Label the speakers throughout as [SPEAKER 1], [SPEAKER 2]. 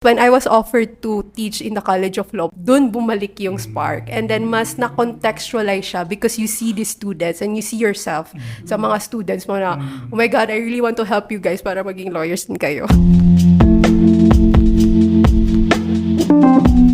[SPEAKER 1] when I was offered to teach in the College of Law, dun bumalik yung spark. And then mas na-contextualize siya because you see the students and you see yourself sa mga students mo na, oh my God, I really want to help you guys para maging lawyers din kayo.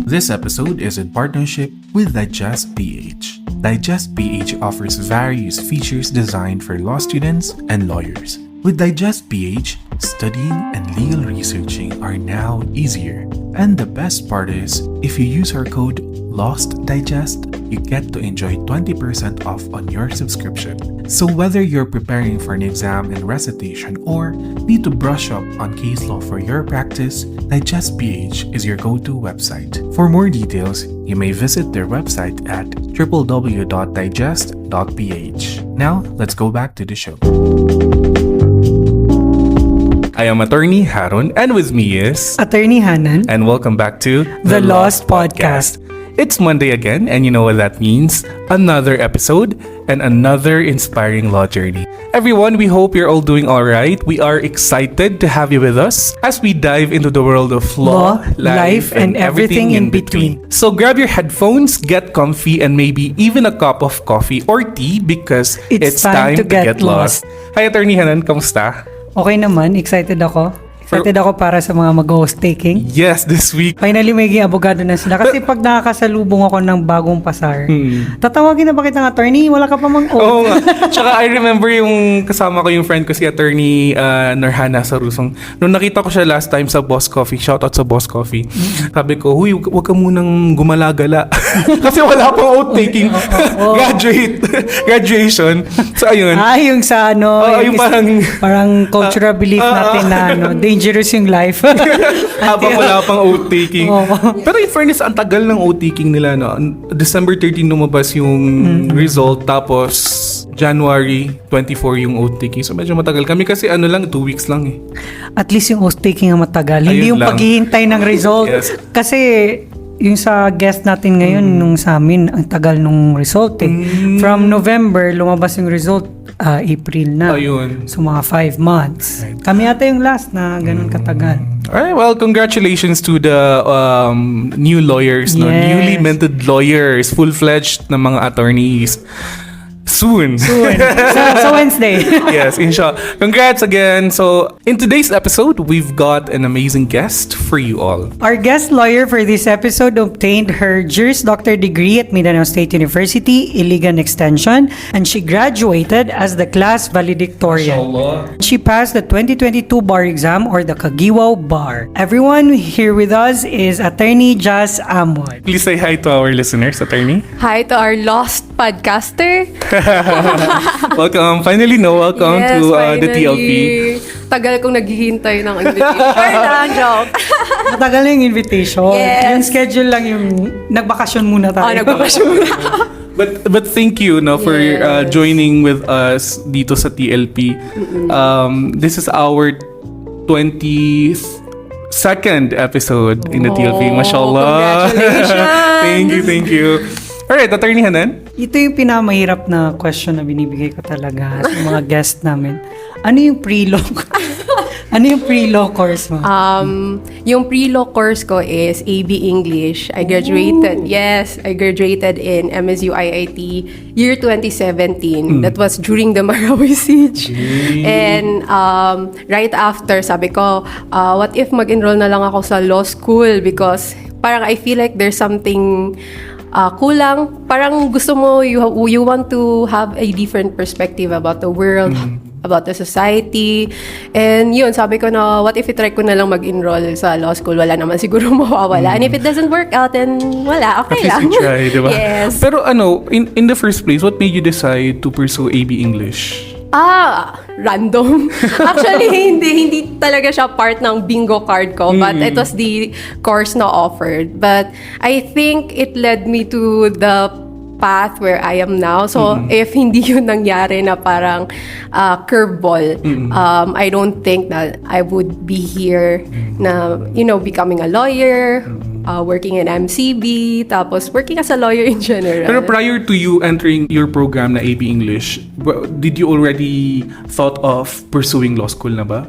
[SPEAKER 2] This episode is in partnership with Digest PH. Digest PH offers various features designed for law students and lawyers. With Digest PH, studying and legal researching are now easier. And the best part is, if you use our code LOSTDIGEST, you get to enjoy 20% off on your subscription. So whether you're preparing for an exam in recitation or need to brush up on case law for your practice, Digest PH is your go-to website. For more details, you may visit their website at www.digest.ph. Now, let's go back to the show. I am Attorney Haron, and with me is
[SPEAKER 3] Attorney Hanan,
[SPEAKER 2] and welcome back to
[SPEAKER 3] The Lost Podcast.
[SPEAKER 2] It's Monday again, and you know what that means. Another episode and another inspiring law journey. Everyone, we hope you're all doing alright. We are excited to have you with us as we dive into the world of law,
[SPEAKER 3] life, and everything in between.
[SPEAKER 2] So grab your headphones, get comfy, and maybe even a cup of coffee or tea because it's time to get lost. Hi, Attorney Hanan, kamusta?
[SPEAKER 3] Okay naman, excited ako. Excited ako para sa mga mag-host taking.
[SPEAKER 2] Yes, this week.
[SPEAKER 3] Finally, may abogado na sila. Kasi pag nakakasalubong ako ng bagong pasar, tatawagin na ba kitang attorney? Wala ka pa mang
[SPEAKER 2] Oo nga. Tsaka I remember yung kasama ko yung friend ko si Attorney Narhana sa Rusong. Nung nakita ko siya last time sa Boss Coffee, shoutout sa Boss Coffee, sabi ko, huy, wag ka munang gumalagala. Kasi wala pang out-taking. Graduation. So, ayun.
[SPEAKER 3] Yung sa ano,
[SPEAKER 2] yung
[SPEAKER 3] parang cultural belief natin na dangerous yung life.
[SPEAKER 2] Habang wala pang out-taking. Pero in fairness, ang tagal ng out-taking nila. No? December 13 lumabas yung result. Tapos January 24 yung out-taking. So medyo matagal. Kami kasi 2 weeks lang eh.
[SPEAKER 3] At least yung out-taking ang matagal.
[SPEAKER 2] Ayun
[SPEAKER 3] Hindi yung
[SPEAKER 2] lang.
[SPEAKER 3] paghihintay ng result.
[SPEAKER 2] Yes.
[SPEAKER 3] Kasi yung sa guest natin ngayon, nung sa amin, ang tagal nung result eh. From November, lumabas yung result, April na.
[SPEAKER 2] Ayun.
[SPEAKER 3] So mga 5 months.
[SPEAKER 2] Right.
[SPEAKER 3] Kami ata yung last na ganun katagal.
[SPEAKER 2] Alright, well, congratulations to the new lawyers, no?
[SPEAKER 3] Yes.
[SPEAKER 2] Newly minted lawyers, full-fledged na mga attorneys. Soon.
[SPEAKER 3] So Wednesday.
[SPEAKER 2] Yes, inshallah. Congrats again. So, in today's episode, we've got an amazing guest for you all.
[SPEAKER 3] Our guest lawyer for this episode obtained her Juris Doctor degree at Mindanao State University, Iligan Extension, and she graduated as the class valedictorian.
[SPEAKER 2] Inshallah.
[SPEAKER 3] She passed the 2022 bar exam or the Kagiwao Bar. Everyone here with us is Attorney Jazz Amwood.
[SPEAKER 2] Please say hi to our listeners, attorney.
[SPEAKER 1] Hi to our lost podcaster.
[SPEAKER 2] Welcome. Finally, welcome
[SPEAKER 1] Yes,
[SPEAKER 2] to the
[SPEAKER 1] finally.
[SPEAKER 2] TLP.
[SPEAKER 1] Tagal kong naghihintay ng invitation. Joke.
[SPEAKER 3] Matagal na yung invitation.
[SPEAKER 1] Yes.
[SPEAKER 3] Yung schedule lang yung nagbakasyon muna tayo.
[SPEAKER 1] Nagbakasyon muna.
[SPEAKER 2] But thank you for
[SPEAKER 1] Yes.
[SPEAKER 2] joining with us dito sa TLP. This is our 22nd episode in the TLP. Mashallah.
[SPEAKER 1] Congratulations.
[SPEAKER 2] Thank you. Alright, Attorney Hanan.
[SPEAKER 3] Ito yung pinamahirap na question na binibigay ko talaga sa mga guest namin. Ano yung pre-law? Ano yung pre-law course mo?
[SPEAKER 1] Yung pre-law course ko is AB English. I graduated in MSU IIT year 2017. That was during the Marawi siege. And right after, sabi ko, what if mag-enroll na lang ako sa law school? Because parang I feel like there's something kulang. Parang gusto mo, you want to have a different perspective about the world, about the society. And yun, sabi ko na, what if i-try ko na lang mag-enroll sa law school? Wala naman siguro mawawala. And if it doesn't work out, then wala, okay
[SPEAKER 2] At
[SPEAKER 1] lang.
[SPEAKER 2] least you try, diba?
[SPEAKER 1] Yes.
[SPEAKER 2] Pero in the first place, what made you decide to pursue AB English?
[SPEAKER 1] Random. Actually, hindi talaga siya part ng bingo card ko, but it was the course na offered. But I think it led me to the path where I am now. So, if hindi yun nangyari na parang curveball, I don't think that I would be here na, becoming a lawyer, working in MCB, tapos working as a lawyer in general.
[SPEAKER 2] Pero prior to you entering your program na AB English, did you already thought of pursuing law school na ba?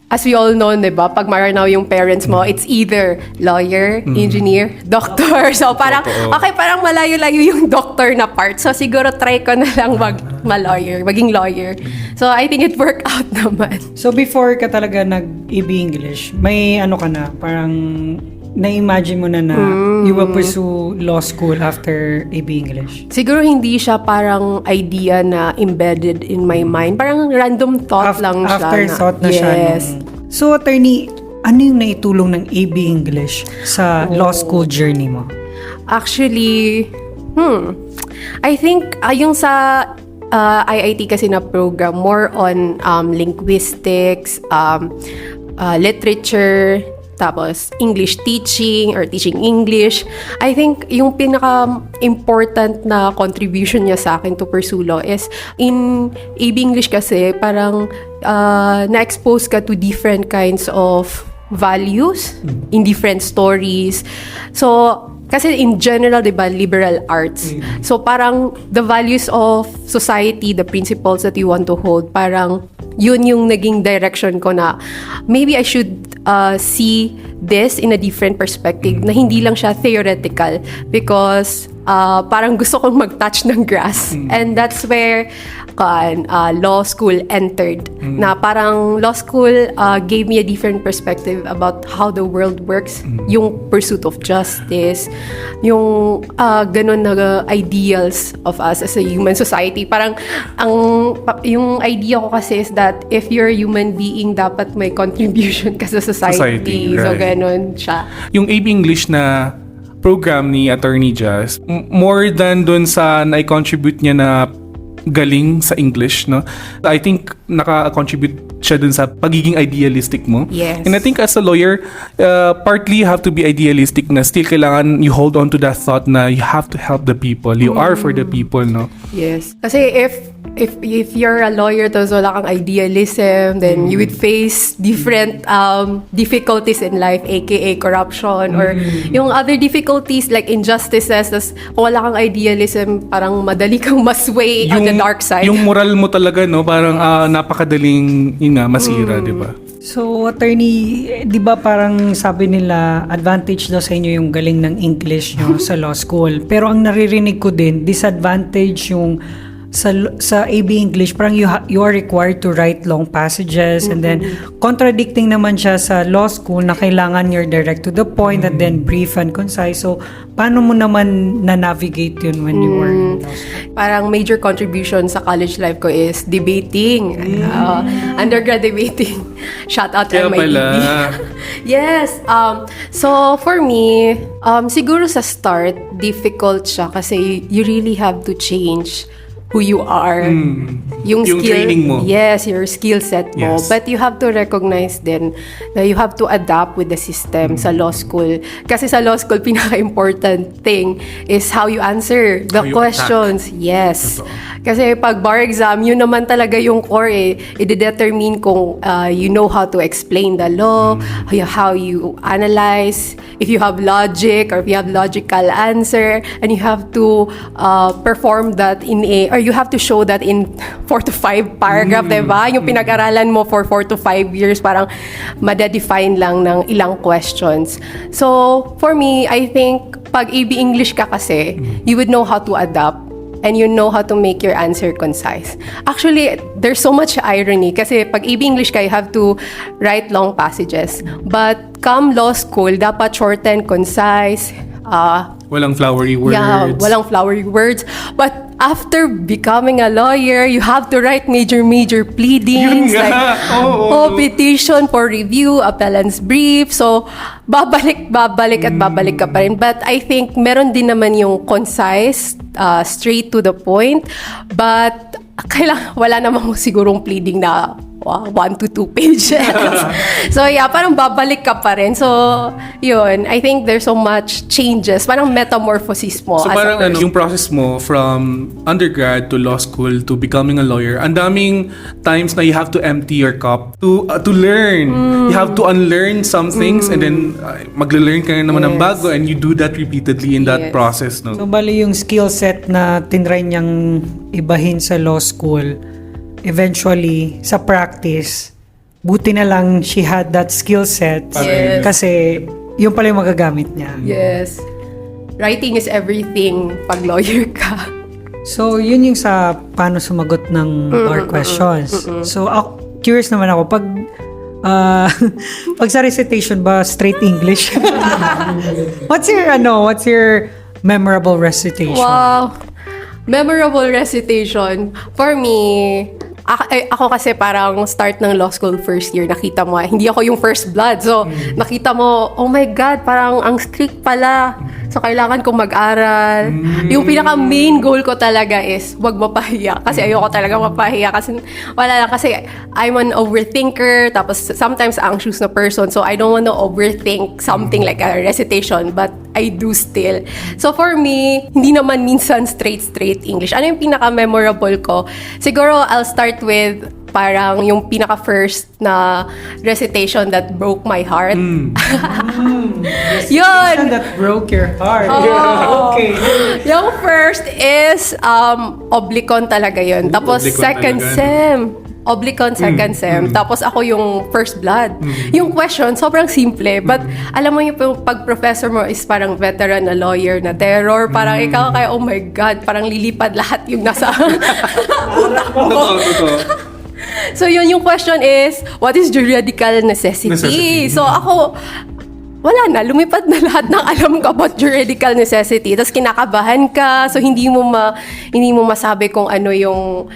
[SPEAKER 1] as we all know, di ba, pag Maranao yung parents mo, it's either lawyer, engineer, doctor. So parang, okay, parang malayo-layo yung doctor na part. So siguro try ko na lang maging lawyer. So I think it worked out naman.
[SPEAKER 3] So before ka talaga nag-AB English, may ano ka na, parang na-imagine mo na you will pursue law school after AB English?
[SPEAKER 1] Siguro hindi siya parang idea na embedded in my mind. Parang random thought lang siya.
[SPEAKER 3] Afterthought na siya.
[SPEAKER 1] Yes.
[SPEAKER 3] So, attorney, ano yung naitulong ng AB English sa law school journey mo?
[SPEAKER 1] Actually, I think yung sa IIT kasi na program, more on linguistics, literature, tapos English teaching or teaching English. I think yung pinaka-important na contribution niya sa akin to pursue law is in AB English kasi parang na-expose ka to different kinds of values in different stories. So, kasi in general, di ba, liberal arts. So, parang the values of society, the principles that you want to hold, parang yun yung naging direction ko na maybe I should see this in a different perspective na hindi lang siya theoretical because parang gusto kong mag-touch ng grass. And that's where law school entered. Na parang law school gave me a different perspective about how the world works. Yung pursuit of justice, yung ganun na ideals of us as a human society. Parang yung idea ko kasi is that if you're a human being, dapat may contribution ka sa society. So
[SPEAKER 2] right.
[SPEAKER 1] ganun siya.
[SPEAKER 2] Yung AB English na program ni Attorney Jazz, more than dun sa na-contribute niya na galing sa English, no? I think naka-contribute siya dun sa pagiging idealistic mo.
[SPEAKER 1] Yes.
[SPEAKER 2] And I think as a lawyer, partly you have to be idealistic na still kailangan you hold on to that thought na you have to help the people. You are for the people, no?
[SPEAKER 1] Yes. Kasi if you're a lawyer tapos wala kang idealism, then you would face different difficulties in life, aka corruption or yung other difficulties like injustices. Tapos kung wala kang idealism, parang madali kang masway on the dark side.
[SPEAKER 2] Yung moral mo talaga, no? Parang napakadaling yun nga, masira, di ba?
[SPEAKER 3] So, attorney, di ba parang sabi nila, advantage daw sa inyo yung galing ng English nyo sa law school. Pero ang naririnig ko din, disadvantage yung sa AB English, parang you are required to write long passages and then contradicting naman siya sa law school na kailangan you're direct to the point and then brief and concise. So, paano mo naman na-navigate yun when you were in law school?
[SPEAKER 1] Parang major contribution sa college life ko is debating. Undergrad debating. Shout out
[SPEAKER 2] Kaya
[SPEAKER 1] MIT.
[SPEAKER 2] pala.
[SPEAKER 1] Yes. So, for me, siguro sa start, difficult siya kasi you really have to change who you are. Yung skill,
[SPEAKER 2] training mo.
[SPEAKER 1] Yes, your skill set mo.
[SPEAKER 2] Yes.
[SPEAKER 1] But you have to recognize din na you have to adapt with the system sa law school. Kasi sa law school, pinaka-important thing is how you answer the
[SPEAKER 2] How you
[SPEAKER 1] questions. Yes.
[SPEAKER 2] Totoo.
[SPEAKER 1] Kasi pag bar exam, yun naman talaga yung core eh. I-determine kung you know how to explain the law, how you analyze, if you have logic or if you have logical answer, and you have to perform that or you have to show that in 4 to 5 paragraph, diba? Yung pinag-aralan mo for 4 to 5 years, parang madedefine lang ng ilang questions. So, for me, I think pag AB English ka kasi, you would know how to adapt and you know how to make your answer concise. Actually, there's so much irony kasi pag AB English ka, you have to write long passages. But come law school, dapat short and concise.
[SPEAKER 2] Walang flowery words.
[SPEAKER 1] Yeah, walang flowery words. But after becoming a lawyer, you have to write major pleadings.
[SPEAKER 2] Yun nga.
[SPEAKER 1] Like, petition for review, appellant's brief. So, babalik at babalik ka pa rin. But I think meron din naman yung concise, straight to the point. But wala namang sigurong pleading na 1 to 2 pages. So yeah, parang babalik ka pa rin. So, yun. I think there's so much changes. Parang metamorphosis mo.
[SPEAKER 2] So parang yung process mo from undergrad to law school to becoming a lawyer, ang daming times na you have to empty your cup to learn. You have to unlearn some things and then magle-learn ka naman ng bago and you do that repeatedly in that process. No?
[SPEAKER 3] So, bali yung skill set na tinry niyang ibahin sa law school, eventually, sa practice, buti na lang she had that skill set.
[SPEAKER 1] Yes.
[SPEAKER 3] Kasi yun pala yung magagamit niya.
[SPEAKER 1] Yes. Writing is everything pag lawyer ka.
[SPEAKER 3] So, yun yung sa paano sumagot ng bar questions. So, curious naman ako, pag sa recitation ba, straight English? What's your memorable recitation?
[SPEAKER 1] Wow. Memorable recitation. For me, ako kasi parang start ng law school first year, nakita mo, hindi ako yung first blood. So, nakita mo, oh my God, parang ang strict pala. So, kailangan kong mag-aral. Yung pinaka-main goal ko talaga is wag mapahiya. Kasi ayoko talaga mapahiya. Kasi wala lang. Kasi I'm an overthinker. Tapos, sometimes anxious na person. So, I don't want to overthink something like a recitation. But, I do still. So, for me, hindi naman minsan straight English. Ano yung pinaka-memorable ko? Siguro, I'll start with parang yung pinaka-first na recitation that broke my heart. Yun!
[SPEAKER 3] That broke your heart.
[SPEAKER 1] Oh.
[SPEAKER 3] Okay.
[SPEAKER 1] Yung first is oblicon talaga yun. Tapos
[SPEAKER 2] Oblicon
[SPEAKER 1] second
[SPEAKER 2] talaga.
[SPEAKER 1] sem. Oblicon second sem. Tapos ako yung first blood. Yung question, sobrang simple. But alam mo yung pag professor mo is parang veteran na lawyer na terror. Parang ikaw kaya, oh my God, parang lilipad lahat yung nasa utak mo.
[SPEAKER 2] Totoo.
[SPEAKER 1] So yun yung question is, what is juridical necessity? So ako, wala na, lumipad na lahat ng alam ko about juridical necessity. Tapos kinakabahan ka, so hindi mo masabi kung ano yung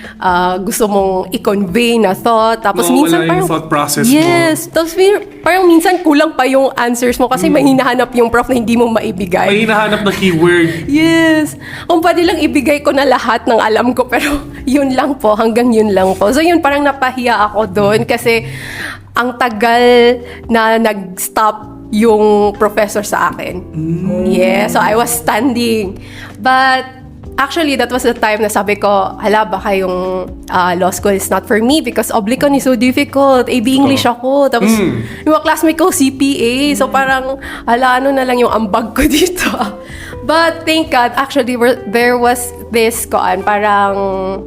[SPEAKER 1] gusto mong i-convey na thought. Tapos minsan
[SPEAKER 2] wala yung thought process mo.
[SPEAKER 1] yes, tapos parang minsan kulang pa yung answers mo kasi may hinahanap yung prof na hindi mo maibigay.
[SPEAKER 2] May hinahanap na keyword.
[SPEAKER 1] Yes. Kung pwede lang ibigay ko na lahat ng alam ko, pero yun lang po, hanggang yun lang po. So yun, parang napahiya ako doon kasi ang tagal na nag-stop yung professor sa akin. Yeah, so I was standing. But actually, that was the time na sabi ko, hala, baka yung law school is not for me because oblicon is so difficult. AB English ako. Tapos yung mga classmate ko, CPA. So parang, hala, ano na lang yung ambag ko dito. But thank God, actually, there was this parang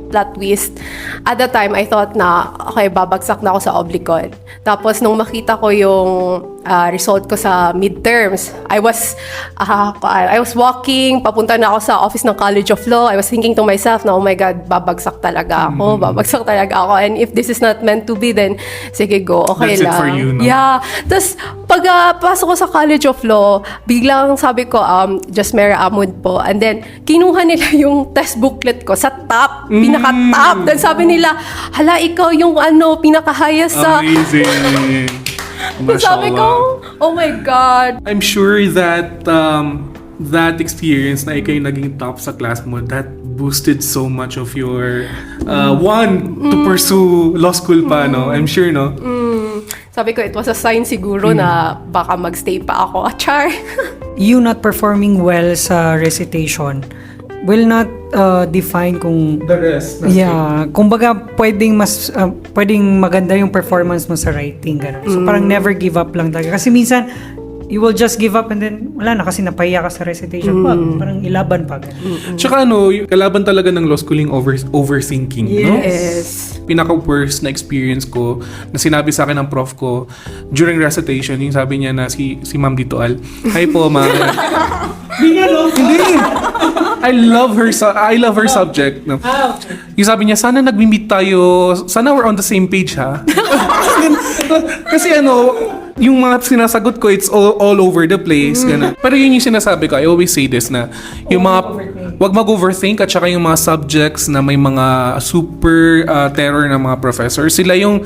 [SPEAKER 1] plot twist. At the time, I thought na, okay, babagsak na ako sa oblicon. Tapos, nung makita ko yung result ko sa midterms, I was walking, papunta na ako sa office ng College of Law. I was thinking to myself na, oh my God, babagsak talaga ako. And if this is not meant to be, then sige, go. Okay
[SPEAKER 2] That's
[SPEAKER 1] lang.
[SPEAKER 2] it for you, no?
[SPEAKER 1] Yeah. Tapos, pag pasok ko sa College of Law, biglang sabi ko, just Mera Amud po. And then, kinuha nila yung test booklet ko sa top, pinaka-top. Then sabi nila, hala, ikaw yung pinaka-highest sa...
[SPEAKER 2] Amazing.
[SPEAKER 1] Sabi ko, oh my God.
[SPEAKER 2] I'm sure that that experience na ikaw yung naging top sa class mo, that boosted so much of your to pursue law school pa, no? I'm sure, no?
[SPEAKER 1] Sabi ko, it was a sign siguro na baka magstay pa ako. Char.
[SPEAKER 3] You not performing well sa recitation will not define kung
[SPEAKER 2] The rest.
[SPEAKER 3] kumbaga pwedeng maganda yung performance mo sa writing ganun. So parang never give up lang talaga kasi minsan you will just give up and then wala na kasi napahiya ka sa recitation parang ilaban pa ganun.
[SPEAKER 2] Tsaka yung kalaban talaga ng law school yung overthinking, no?
[SPEAKER 1] Yes.
[SPEAKER 2] Pinaka-worst na experience ko na sinabi sa akin ng prof ko during recitation, yung sabi niya na si Ma'am Ditoal, hi po, ma'am. Hindi. I love her subject. No? Yung sabi niya, sana nag-meet tayo, sana we're on the same page, ha? Kasi yung mga sinasagot ko, it's all over the place. Ganun. Pero yun yung sinasabi ko, I always say this na, yung wag mag-overthink at saka yung mga subjects na may mga super terror na mga professor, sila yung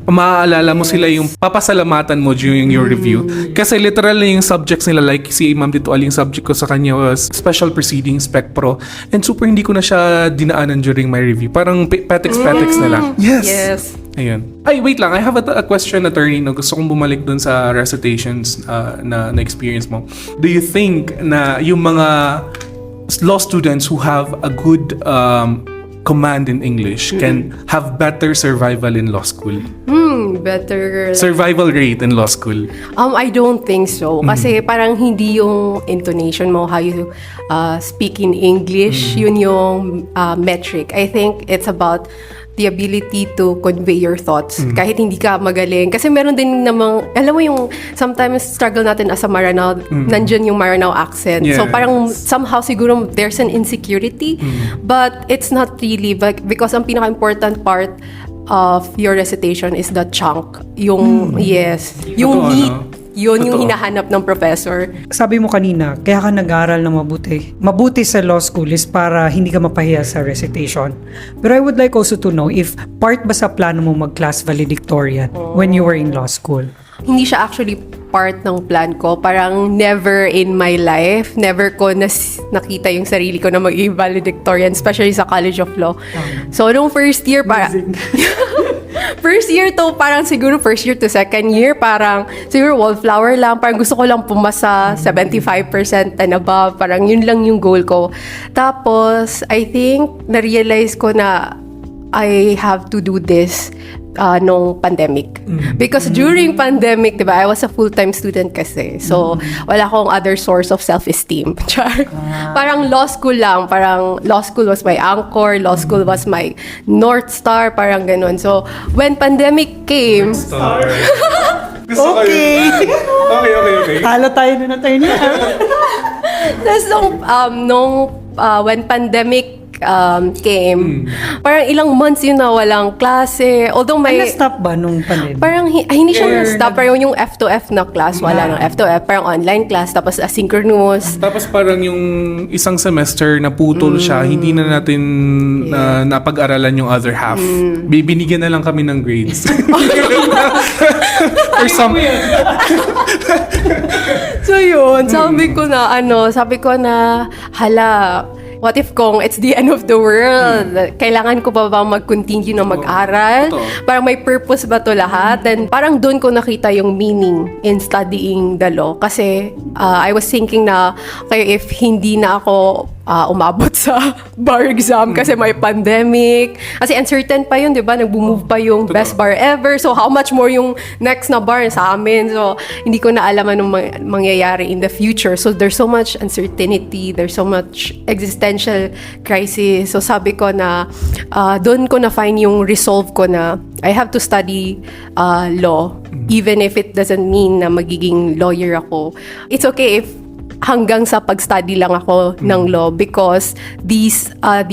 [SPEAKER 2] maaalala mo, sila yung papasalamatan mo during your review. Kasi literal yung subjects nila, like si Ma'am Ditoal, yung subject ko sa kanya was Special Proceedings, Spec Pro, and super hindi ko na siya dinaanan during my review. Parang petics na lang.
[SPEAKER 1] Yes.
[SPEAKER 2] Ayun. Ay, wait lang. I have a question, attorney. No? Gusto kong bumalik dun sa recitations na experience mo. Do you think na yung mga law students who have a good command in English can have better survival in law school?
[SPEAKER 1] Better.
[SPEAKER 2] Survival rate in law school?
[SPEAKER 1] I don't think so. Kasi parang hindi yung intonation mo, how you speak in English, yun yung metric. I think it's about the ability to convey your thoughts kahit hindi ka magaling. Kasi meron din namang, alam mo yung sometimes struggle natin as a Maranao, nandyan yung Maranao accent.
[SPEAKER 2] Yeah.
[SPEAKER 1] So parang somehow siguro there's an insecurity, but it's not really, because ang pinaka-important part of your recitation is the chunk. Yung, yes, yung
[SPEAKER 2] Totoo,
[SPEAKER 1] meat.
[SPEAKER 2] no?
[SPEAKER 1] Yun yung
[SPEAKER 2] Totoo.
[SPEAKER 1] hinahanap ng professor.
[SPEAKER 3] Sabi mo kanina, kaya ka nag-aaral na mabuti. Mabuti sa law school is para hindi ka mapahiya sa recitation. Pero I would like also to know if part ba sa plano mo mag-class valedictorian when you were in law school?
[SPEAKER 1] Hindi siya actually part ng plan ko. Parang never in my life, never ko nakita yung sarili ko na maging valedictorian, especially sa College of Law. So, nung first year, first year to, parang siguro first year to second year, parang siguro wallflower lang. Parang gusto ko lang pumasa 75% and above. Parang yun lang yung goal ko. Tapos, I think, na-realize ko na I have to do this nung pandemic. Because during pandemic, diba, I was a full-time student kasi. So, wala akong other source of self-esteem. Char. Parang law school lang. Parang law school was my anchor. Law school was my North Star. Parang ganun. So, when pandemic came...
[SPEAKER 3] Okay.
[SPEAKER 2] Okay.
[SPEAKER 3] Halo tayo na tayo niya.
[SPEAKER 1] Tapos when pandemic came, parang ilang months yun na walang klase. Although may...
[SPEAKER 3] Na-stop ba nung pandemic?
[SPEAKER 1] Parang hindi siya na-stop. Parang yung F2F na class, wala nang F2F. Parang online class, tapos asynchronous.
[SPEAKER 2] Tapos parang yung isang semester na putol siya, hindi na natin napag-aralan yung other half. Bibinigyan na lang kami ng grades. Or some...
[SPEAKER 1] So yun, sabi ko na, hala, what if kung it's the end of the world? Kailangan ko pa ba mag-continue na mag-aral?
[SPEAKER 2] Totoo.
[SPEAKER 1] Parang may purpose ba to lahat? Then parang doon ko nakita yung meaning in studying the law. Kasi I was thinking na, okay, if hindi na ako umabot sa bar exam kasi may pandemic. Kasi uncertain pa yun, di ba? Nag-move pa yung best bar ever. So, how much more yung next na bar sa amin? So, hindi ko na alam anong mangyayari in the future. So, there's so much uncertainty. There's so much existential crisis. So, sabi ko na doon ko na-find yung resolve ko na I have to study law even if it doesn't mean na magiging lawyer ako. It's okay if hanggang sa pag-study lang ako ng law because the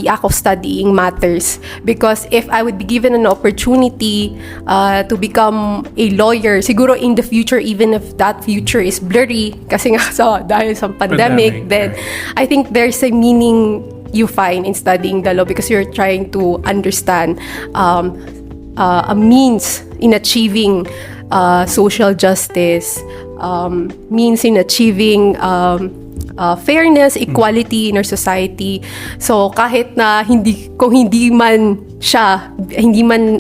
[SPEAKER 1] act of studying matters. Because if I would be given an opportunity to become a lawyer, siguro in the future, even if that future is blurry, kasi nga dahil sa pandemic, then I think there's a meaning you find in studying the law because you're trying to understand a means in achieving social justice, means in achieving fairness, equality in our society. So kahit na kung hindi man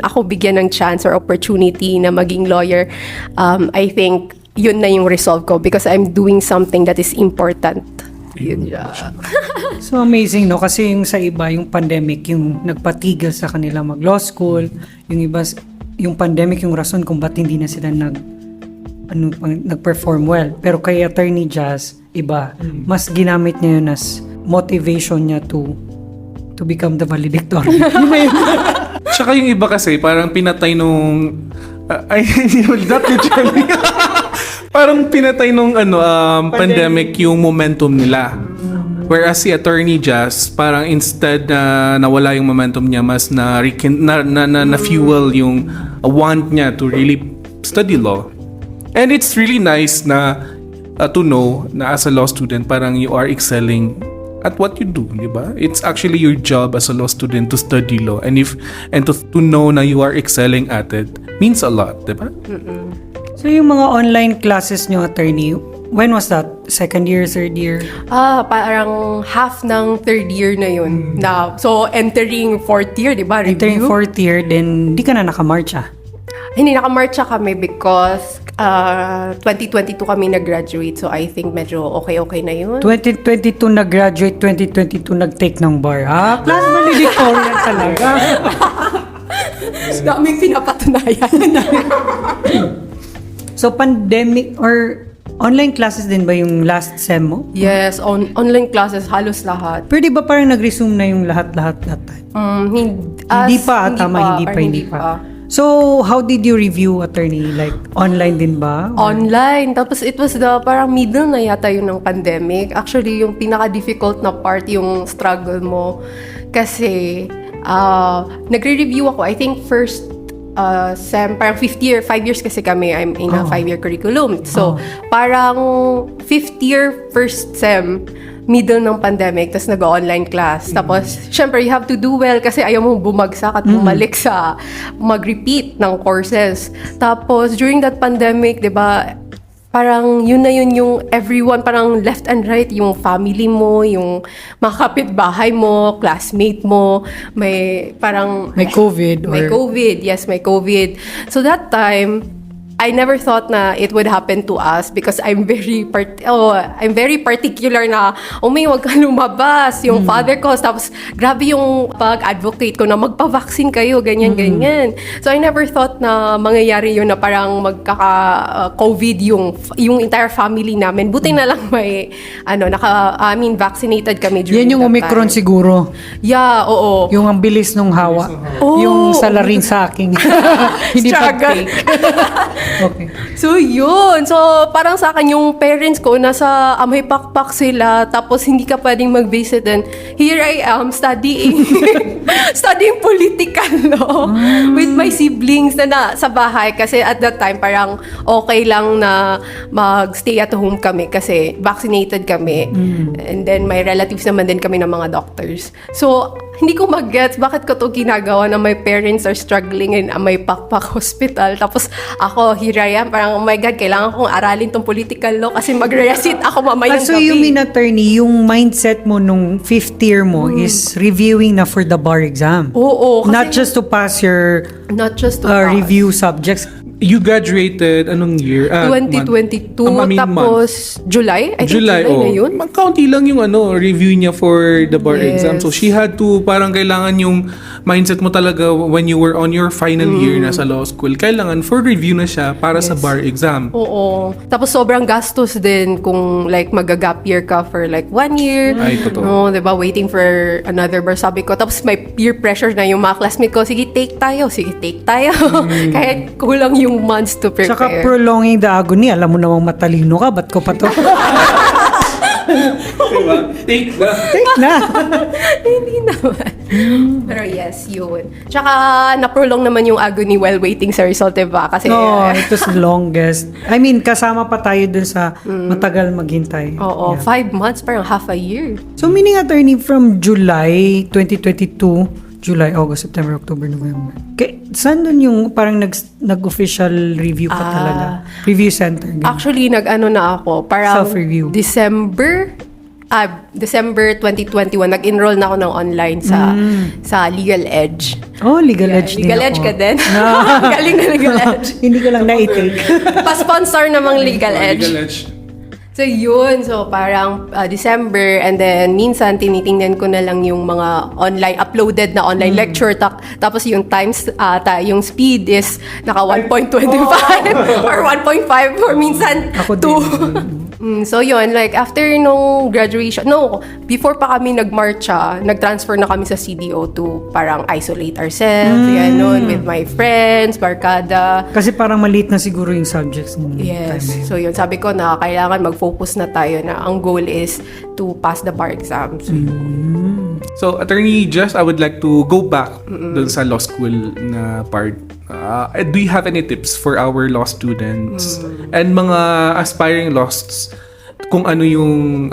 [SPEAKER 1] ako bigyan ng chance or opportunity na maging lawyer, I think yun na yung resolve ko because I'm doing something that is important. Yun siya.
[SPEAKER 3] So amazing, no? Kasi yung sa iba, yung pandemic, yung nagpatigil sa kanila mag-law school, yung iba, yung pandemic, yung rason kung ba't hindi na sila nag-perform well. Pero kay Attorney Jazz, iba. Mas ginamit niya yun as motivation niya to become the valedictorian.
[SPEAKER 2] Tsaka yung iba kasi, parang pinatay nung... not literally. Parang pinatay nung pandemic yung momentum nila. Whereas si Attorney Jazz, parang instead na nawala yung momentum niya, mas na-fuel yung want niya to really study law. And it's really nice na to know na as a law student, parang you are excelling at what you do, di ba? It's actually your job as a law student to study law. And to know na you are excelling at it means a lot, di ba?
[SPEAKER 3] So yung mga online classes nyo, attorney, when was that? Second year, third year?
[SPEAKER 1] Parang half ng third year na yun. So, entering fourth year, di ba?
[SPEAKER 3] Entering
[SPEAKER 1] Review.
[SPEAKER 3] fourth year, then di ka na nakamarcha.
[SPEAKER 1] Hindi, nakamarcha kami because 2022 kami nag-graduate. So, I think medyo okay na yun.
[SPEAKER 3] 2022 nag-graduate, 2022 nag-take ng bar. Class valedictorian talaga.
[SPEAKER 1] Daming pinapatunayan.
[SPEAKER 3] So pandemic or Online classes din ba yung last sem mo?
[SPEAKER 1] Yes, online classes, halos lahat.
[SPEAKER 3] Pero di ba parang nag-resume na yung lahat-lahat that time? Hindi pa. Hindi pa. So, how did you review, attorney? Like, online din ba?
[SPEAKER 1] Online. Tapos it was parang middle na yata yun ng pandemic. Actually, yung pinaka-difficult na part, yung struggle mo. Kasi, nagre-review ako. I think first sem, parang 5 years kasi kami, I'm in a 5-year curriculum. So, parang 5th year, first sem, middle ng pandemic, tapos nag-online class. Tapos, syempre, you have to do well kasi ayaw mong bumagsak at bumalik sa mag-repeat ng courses. Tapos, during that pandemic, di ba, parang yun na yun yung everyone, parang left and right, yung family mo, yung mga kapitbahay mo, classmate mo, may parang...
[SPEAKER 3] May COVID.
[SPEAKER 1] May COVID, yes, may COVID. So that time, I never thought na it would happen to us because I'm very particular na may wag kang lumabas. Yung father ko, tapos grabe yung pag-advocate ko na magpa-vaccine kayo, ganyan. So I never thought na mangyayari yun na parang magkaka-COVID yung entire family namin. Buti na lang may vaccinated kami during
[SPEAKER 3] Yan yung
[SPEAKER 1] that
[SPEAKER 3] Omicron
[SPEAKER 1] time.
[SPEAKER 3] siguro.
[SPEAKER 1] Yeah, oo.
[SPEAKER 3] Yung ang bilis nung hawa.
[SPEAKER 1] Oh.
[SPEAKER 3] Yung salarin sa akin. Hindi
[SPEAKER 1] Struggle.
[SPEAKER 3] pag-take. Okay.
[SPEAKER 1] So, yun. So, parang sa akin, yung parents ko, nasa may pakpak sila, tapos hindi ka pwedeng mag-visit. And here I am, studying political law with my siblings na sa bahay. Kasi at that time, parang okay lang na mag-stay at home kami kasi vaccinated kami. And then, may relatives naman din kami ng mga doctors. So, hindi ko mag-gets bakit ko to ginagawa na my parents are struggling in may pakpak hospital. Tapos ako, here I am, parang oh my God, kailangan kong aralin tong political law kasi mag-resit ako mamayang gabi.
[SPEAKER 3] So you mean, attorney, yung mindset mo nung 5th year mo is reviewing na for the bar exam?
[SPEAKER 1] Oo. Kasi,
[SPEAKER 3] Not just to pass your review subjects.
[SPEAKER 4] You graduated anong year?
[SPEAKER 1] 2022,
[SPEAKER 4] month.
[SPEAKER 1] tapos July? I think
[SPEAKER 4] July,
[SPEAKER 1] na yun.
[SPEAKER 4] Kaunti lang yung review niya for the bar
[SPEAKER 1] Yes.
[SPEAKER 4] exam. So she had to, parang kailangan yung mindset mo talaga when you were on your final year na sa law school. Kailangan for review na siya para sa bar exam.
[SPEAKER 1] Oo. Tapos sobrang gastos din kung like mag-gap year ka for like 1 year.
[SPEAKER 4] Ay, totoo.
[SPEAKER 1] No, diba? Waiting for another bar. Sabi ko, tapos may peer pressure na yung mga classmate ko. Sige, take tayo. Kahit kulang yung months to prepare.
[SPEAKER 3] Saka prolonging the agony. Alam mo namang matalino ka. Ba't ko pa to?
[SPEAKER 4] Diba? Take
[SPEAKER 3] na.
[SPEAKER 1] Hindi naman. Pero yes, yun. Tsaka na-prolong naman yung agony while waiting sa result, diba? Kasi
[SPEAKER 3] No, it was the longest. I mean, kasama pa tayo dun sa matagal maghintay.
[SPEAKER 1] oo,
[SPEAKER 3] Yeah.
[SPEAKER 1] 5 months, parang half a year.
[SPEAKER 3] So, meaning, attorney, from July 2022, July, August, September, October, November. Saan dun yung parang nag-official review pa talaga? Review center. Ganun.
[SPEAKER 1] Actually, nag-ano na ako, parang
[SPEAKER 3] Self-review.
[SPEAKER 1] December 2021, nag-enroll na ako ng online sa Legal Edge.
[SPEAKER 3] Oh, Legal Edge din
[SPEAKER 1] Legal
[SPEAKER 3] ako.
[SPEAKER 1] Edge ka din?
[SPEAKER 3] No.
[SPEAKER 1] Galing na Legal Edge.
[SPEAKER 3] Hindi ko lang na-take.
[SPEAKER 1] Pa-sponsor namang Legal Edge.
[SPEAKER 4] Legal Edge.
[SPEAKER 1] So yun, so parang December, and then minsan tinitingnan ko na lang yung mga uploaded na online lecture, tapos yung times, yung speed is naka 1.25 or 1.5 or minsan
[SPEAKER 3] Ako
[SPEAKER 1] 2. So yun, like after nung graduation, before pa kami nag-marcha, nag-transfer na kami sa CDO to parang isolate ourselves, ganun, with my friends, barkada.
[SPEAKER 3] Kasi parang maliit na siguro yung subjects.
[SPEAKER 1] Yes. So yun, sabi ko na kailangan mag-focus na tayo na ang goal is to pass the bar exams.
[SPEAKER 4] So, Attorney Jess, I would like to go back dun sa law school na part. Do you have any tips for our law students and mga aspiring laws kung ano yung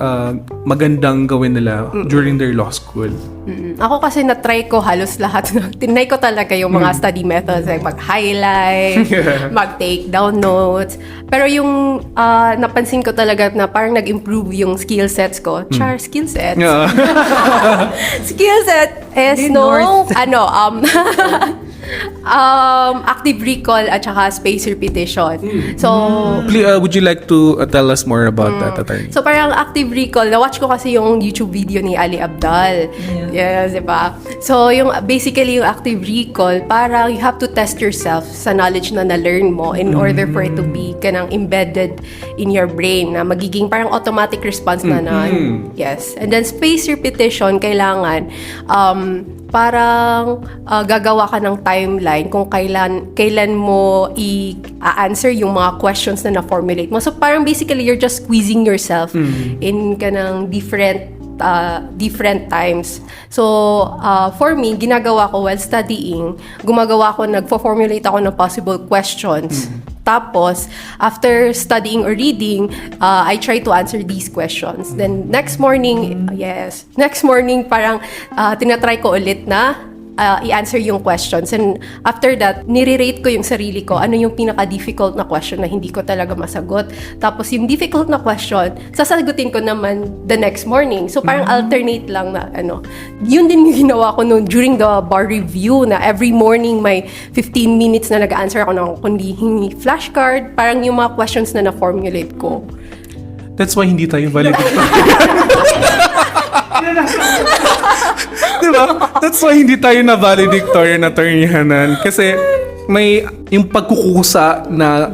[SPEAKER 4] magandang gawin nila during their law school?
[SPEAKER 1] Ako kasi na-try ko halos lahat. Tinry ko talaga yung mga study methods like mag-highlight, mag-take down notes. Pero yung napansin ko talaga na parang nag-improve yung skill sets ko. Skill sets?
[SPEAKER 4] Yeah.
[SPEAKER 1] Skill set is Active recall at saka space repetition. So,
[SPEAKER 4] Would you like to tell us more about that, Atty?
[SPEAKER 1] so parang active recall, na-watch ko kasi yung YouTube video ni Ali Abdal. Yes, diba? So, basically yung active recall, parang you have to test yourself sa knowledge na na-learn mo in order for it to be kanang embedded in your brain na magiging parang automatic response na yes. And then space repetition, kailangan parang gagawa ka ng timeline kung kailan mo i-answer yung mga questions na na-formulate mo. So parang basically you're just squeezing yourself in kanang different times. So for me, ginagawa ko while studying, nagfo-formulate ako ng possible questions. Tapos, after studying or reading, I try to answer these questions. Then, next morning, parang tinatry ko ulit na i-answer yung questions. And after that, nire-rate ko yung sarili ko. Ano yung pinaka-difficult na question na hindi ko talaga masagot. Tapos, yung difficult na question, sasagutin ko naman the next morning. So, parang alternate lang na Yun din yung ginawa ko during the bar review na every morning may 15 minutes na nag-answer ako ng kundi flashcard. Parang yung mga questions na na-formulate ko.
[SPEAKER 4] That's why hindi tayo valedictorian. Diba? That's why hindi tayo na valedictorian, Atty. Hanan. Kasi may yung pagkukusa na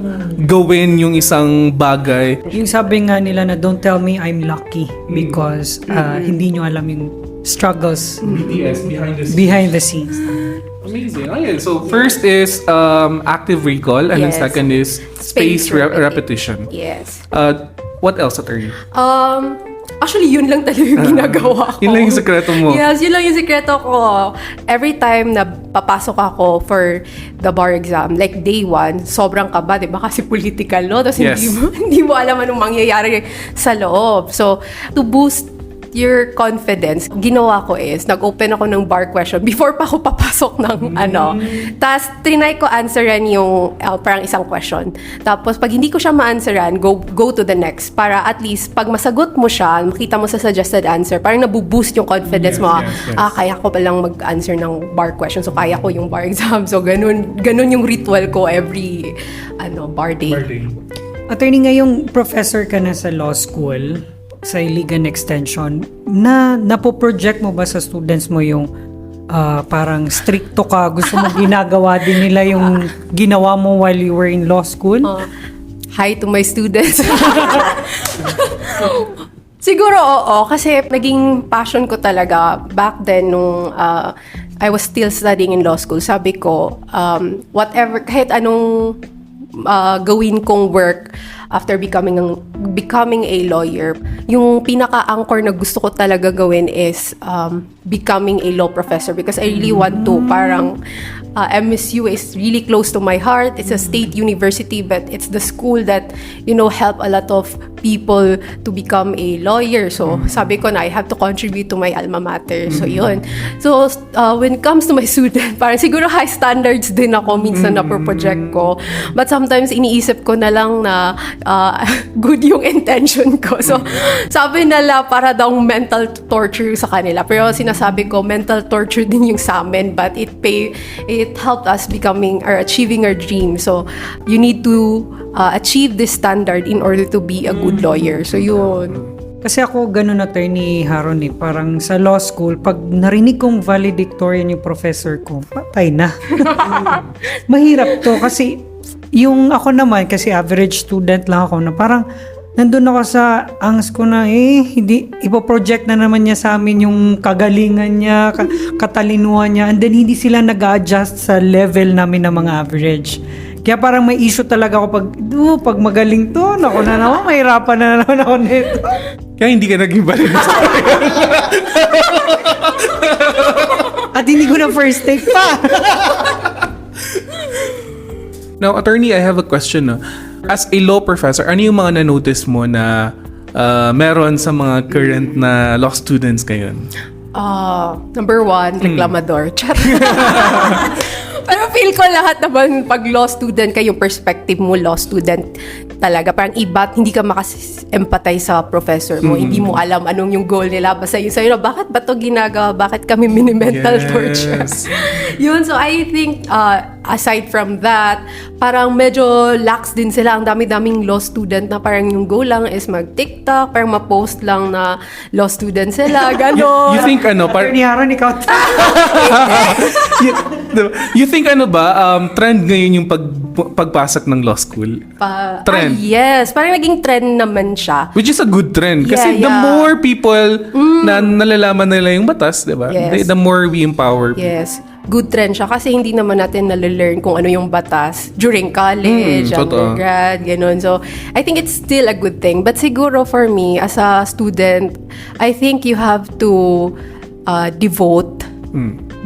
[SPEAKER 4] gawin yung isang bagay.
[SPEAKER 3] Yung sabi nga nila na don't tell me I'm lucky because hindi nyo alam yung struggles
[SPEAKER 4] BTS, behind the scenes. Amazing. Okay, so first is active recall and then
[SPEAKER 1] Yes.
[SPEAKER 4] second is space repetition.
[SPEAKER 1] Yes.
[SPEAKER 4] What else, Atty?
[SPEAKER 1] Actually, yun lang talaga yung ginagawa ko.
[SPEAKER 4] Yun lang yung sekreto mo.
[SPEAKER 1] Yes, yun lang yung sekreto ko. Every time na papasok ako for the bar exam, like day 1, sobrang kaba, diba? Kasi political, no? Tapos
[SPEAKER 4] Yes.
[SPEAKER 1] hindi mo alam anong mangyayari sa loob. So, to boost your confidence, ginawa ko is, nag-open ako ng bar question before pa ako papasok ng Tapos, trinay ko answeran yung parang isang question. Tapos, pag hindi ko siya ma-answeran, go to the next. Para at least, pag masagot mo siya, makita mo sa suggested answer, parang nabuboost yung confidence mo.
[SPEAKER 4] Yes.
[SPEAKER 1] Kaya ko palang mag-answer ng bar question. So, kaya ko yung bar exam. So, ganun yung ritual ko every bar day.
[SPEAKER 3] Attorney, ngayong professor ka na sa law school, sa Iligan Extension, napo-project mo ba sa students mo yung parang stricto ka, gusto mo ginagawa din nila yung ginawa mo while you were in law school?
[SPEAKER 1] Hi to my students. Siguro oo, kasi naging passion ko talaga back then nung I was still studying in law school. Sabi ko, whatever, kahit anong gawin kong work after becoming a lawyer, yung pinaka-anchor na gusto ko talaga gawin is becoming a law professor because I really want to. Parang MSU is really close to my heart. It's a state university, but it's the school that, help a lot of people to become a lawyer. So, sabi ko na, I have to contribute to my alma mater. So, yun. So, when it comes to my student, parang siguro high standards din ako minsan na project ko. But sometimes, iniisip ko na lang na good yung intention ko. So, sabi nila para daw mental torture sa kanila. Pero sinasabi ko, mental torture din yung sa amin. But it helped us achieving our dream. So, you need to achieve this standard in order to be a good lawyer. So, yun.
[SPEAKER 3] Kasi ako ganun, Attorney Haron, parang sa law school, pag narinig kong valedictorian yung professor ko, patay na. Mahirap to kasi yung ako naman, kasi average student lang ako, na parang nandun ako sa angs ko na hindi, ipoproject na naman niya sa amin yung kagalingan niya, katalinuhan niya, and then hindi sila nag-adjust sa level namin ng mga average. Kaya parang may issue talaga ako pag magaling to, naku na naman, mahirapan na naman ako nito.
[SPEAKER 4] Kaya hindi ka naging valedictorian.
[SPEAKER 3] At hindi ko na first take pa.
[SPEAKER 4] Now, Attorney, I have a question. No? As a law professor, ano yung mga na-notice mo na meron sa mga current na law students ngayon?
[SPEAKER 1] Number 1, reklamador. Pero feel ko lahat naman pag law student ka, yung perspective mo law student talaga. Parang iba, hindi ka makas-empathize sa professor mo. Hindi mo alam anong yung goal nila. Basta yung sa'yo, bakit ba to ginagawa? Bakit kami mini-mental torture? Yun, so I think aside from that, parang medyo lax din sila. Ang dami-daming law student na parang yung goal lang is mag-TikTok, parang ma-post lang na law student sila, gano'n.
[SPEAKER 4] You think
[SPEAKER 3] Attorney Haron, ikaw.
[SPEAKER 4] you think trend ngayon yung pagpasok ng law school? Trend.
[SPEAKER 1] Yes, parang naging trend naman siya.
[SPEAKER 4] Which is a good trend. Kasi
[SPEAKER 1] Yeah,
[SPEAKER 4] the
[SPEAKER 1] yeah.
[SPEAKER 4] more people na nalalaman nila yung batas, di ba?
[SPEAKER 1] Yes.
[SPEAKER 4] The more we empower people.
[SPEAKER 1] Yes, good trend siya kasi hindi naman natin nalalearn kung ano yung batas during college,
[SPEAKER 4] totoo.
[SPEAKER 1] undergrad, ganun. So, I think it's still a good thing. But siguro for me, as a student, I think you have to devote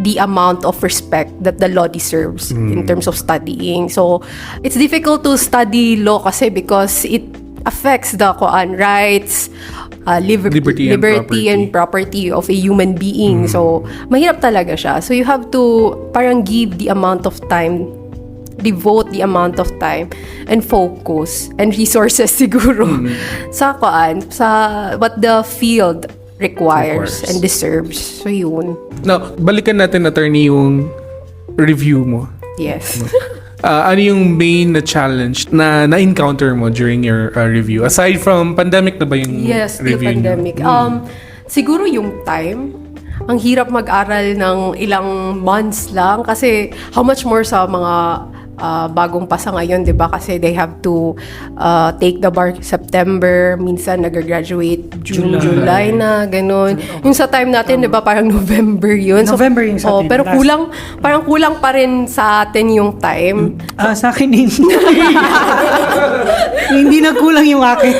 [SPEAKER 1] the amount of respect that the law deserves in terms of studying. So, it's difficult to study law kasi because it affects the rights,
[SPEAKER 4] Liberty
[SPEAKER 1] and property of a human being. So, mahirap talaga siya. So, you have to parang give the amount of time, devote the amount of time and focus and resources siguro sa what the field requires and deserves. So, yun.
[SPEAKER 4] Now, balikan natin, attorney, yung review mo.
[SPEAKER 1] Yes.
[SPEAKER 4] Ano yung main na challenge na na-encounter mo during your review? Aside from pandemic na ba yung
[SPEAKER 1] Yes, the
[SPEAKER 4] review niyo?
[SPEAKER 1] pandemic. Siguro yung time. Ang hirap mag-aral ng ilang months lang kasi how much more sa mga bagong pasa ngayon, 'di ba? Kasi they have to take the bar September, minsan nag-graduate July na, ganun. Yung sa time natin, 'di ba, parang November 'yun.
[SPEAKER 3] November yung sa atin,
[SPEAKER 1] pero
[SPEAKER 3] last.
[SPEAKER 1] parang kulang pa rin sa atin yung time.
[SPEAKER 3] Sa akin hindi. Hindi nagkulang yung akin.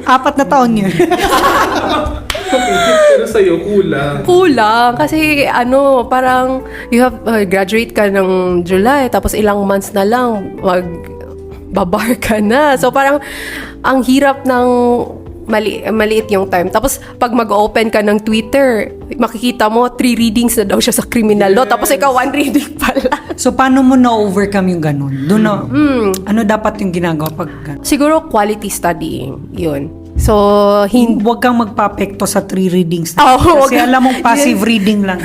[SPEAKER 3] 4 na taon yun.
[SPEAKER 4] Pero sa'yo, kulang.
[SPEAKER 1] Kulang kasi parang you have graduate ka ng July tapos ilang months na lang magbabar ka na. So parang ang hirap ng maliit yung time. Tapos pag mag-open ka ng Twitter, makikita mo 3 readings na daw siya sa criminal law tapos ikaw 1 reading pala.
[SPEAKER 3] So, paano mo na-overcome yung ganun? Doon na, ano dapat yung ginagawa pag ganun?
[SPEAKER 1] Siguro quality studying, yun. So,
[SPEAKER 3] Huwag kang magpapekto sa 3 readings.
[SPEAKER 1] wag-
[SPEAKER 3] Kasi alam mong passive reading lang.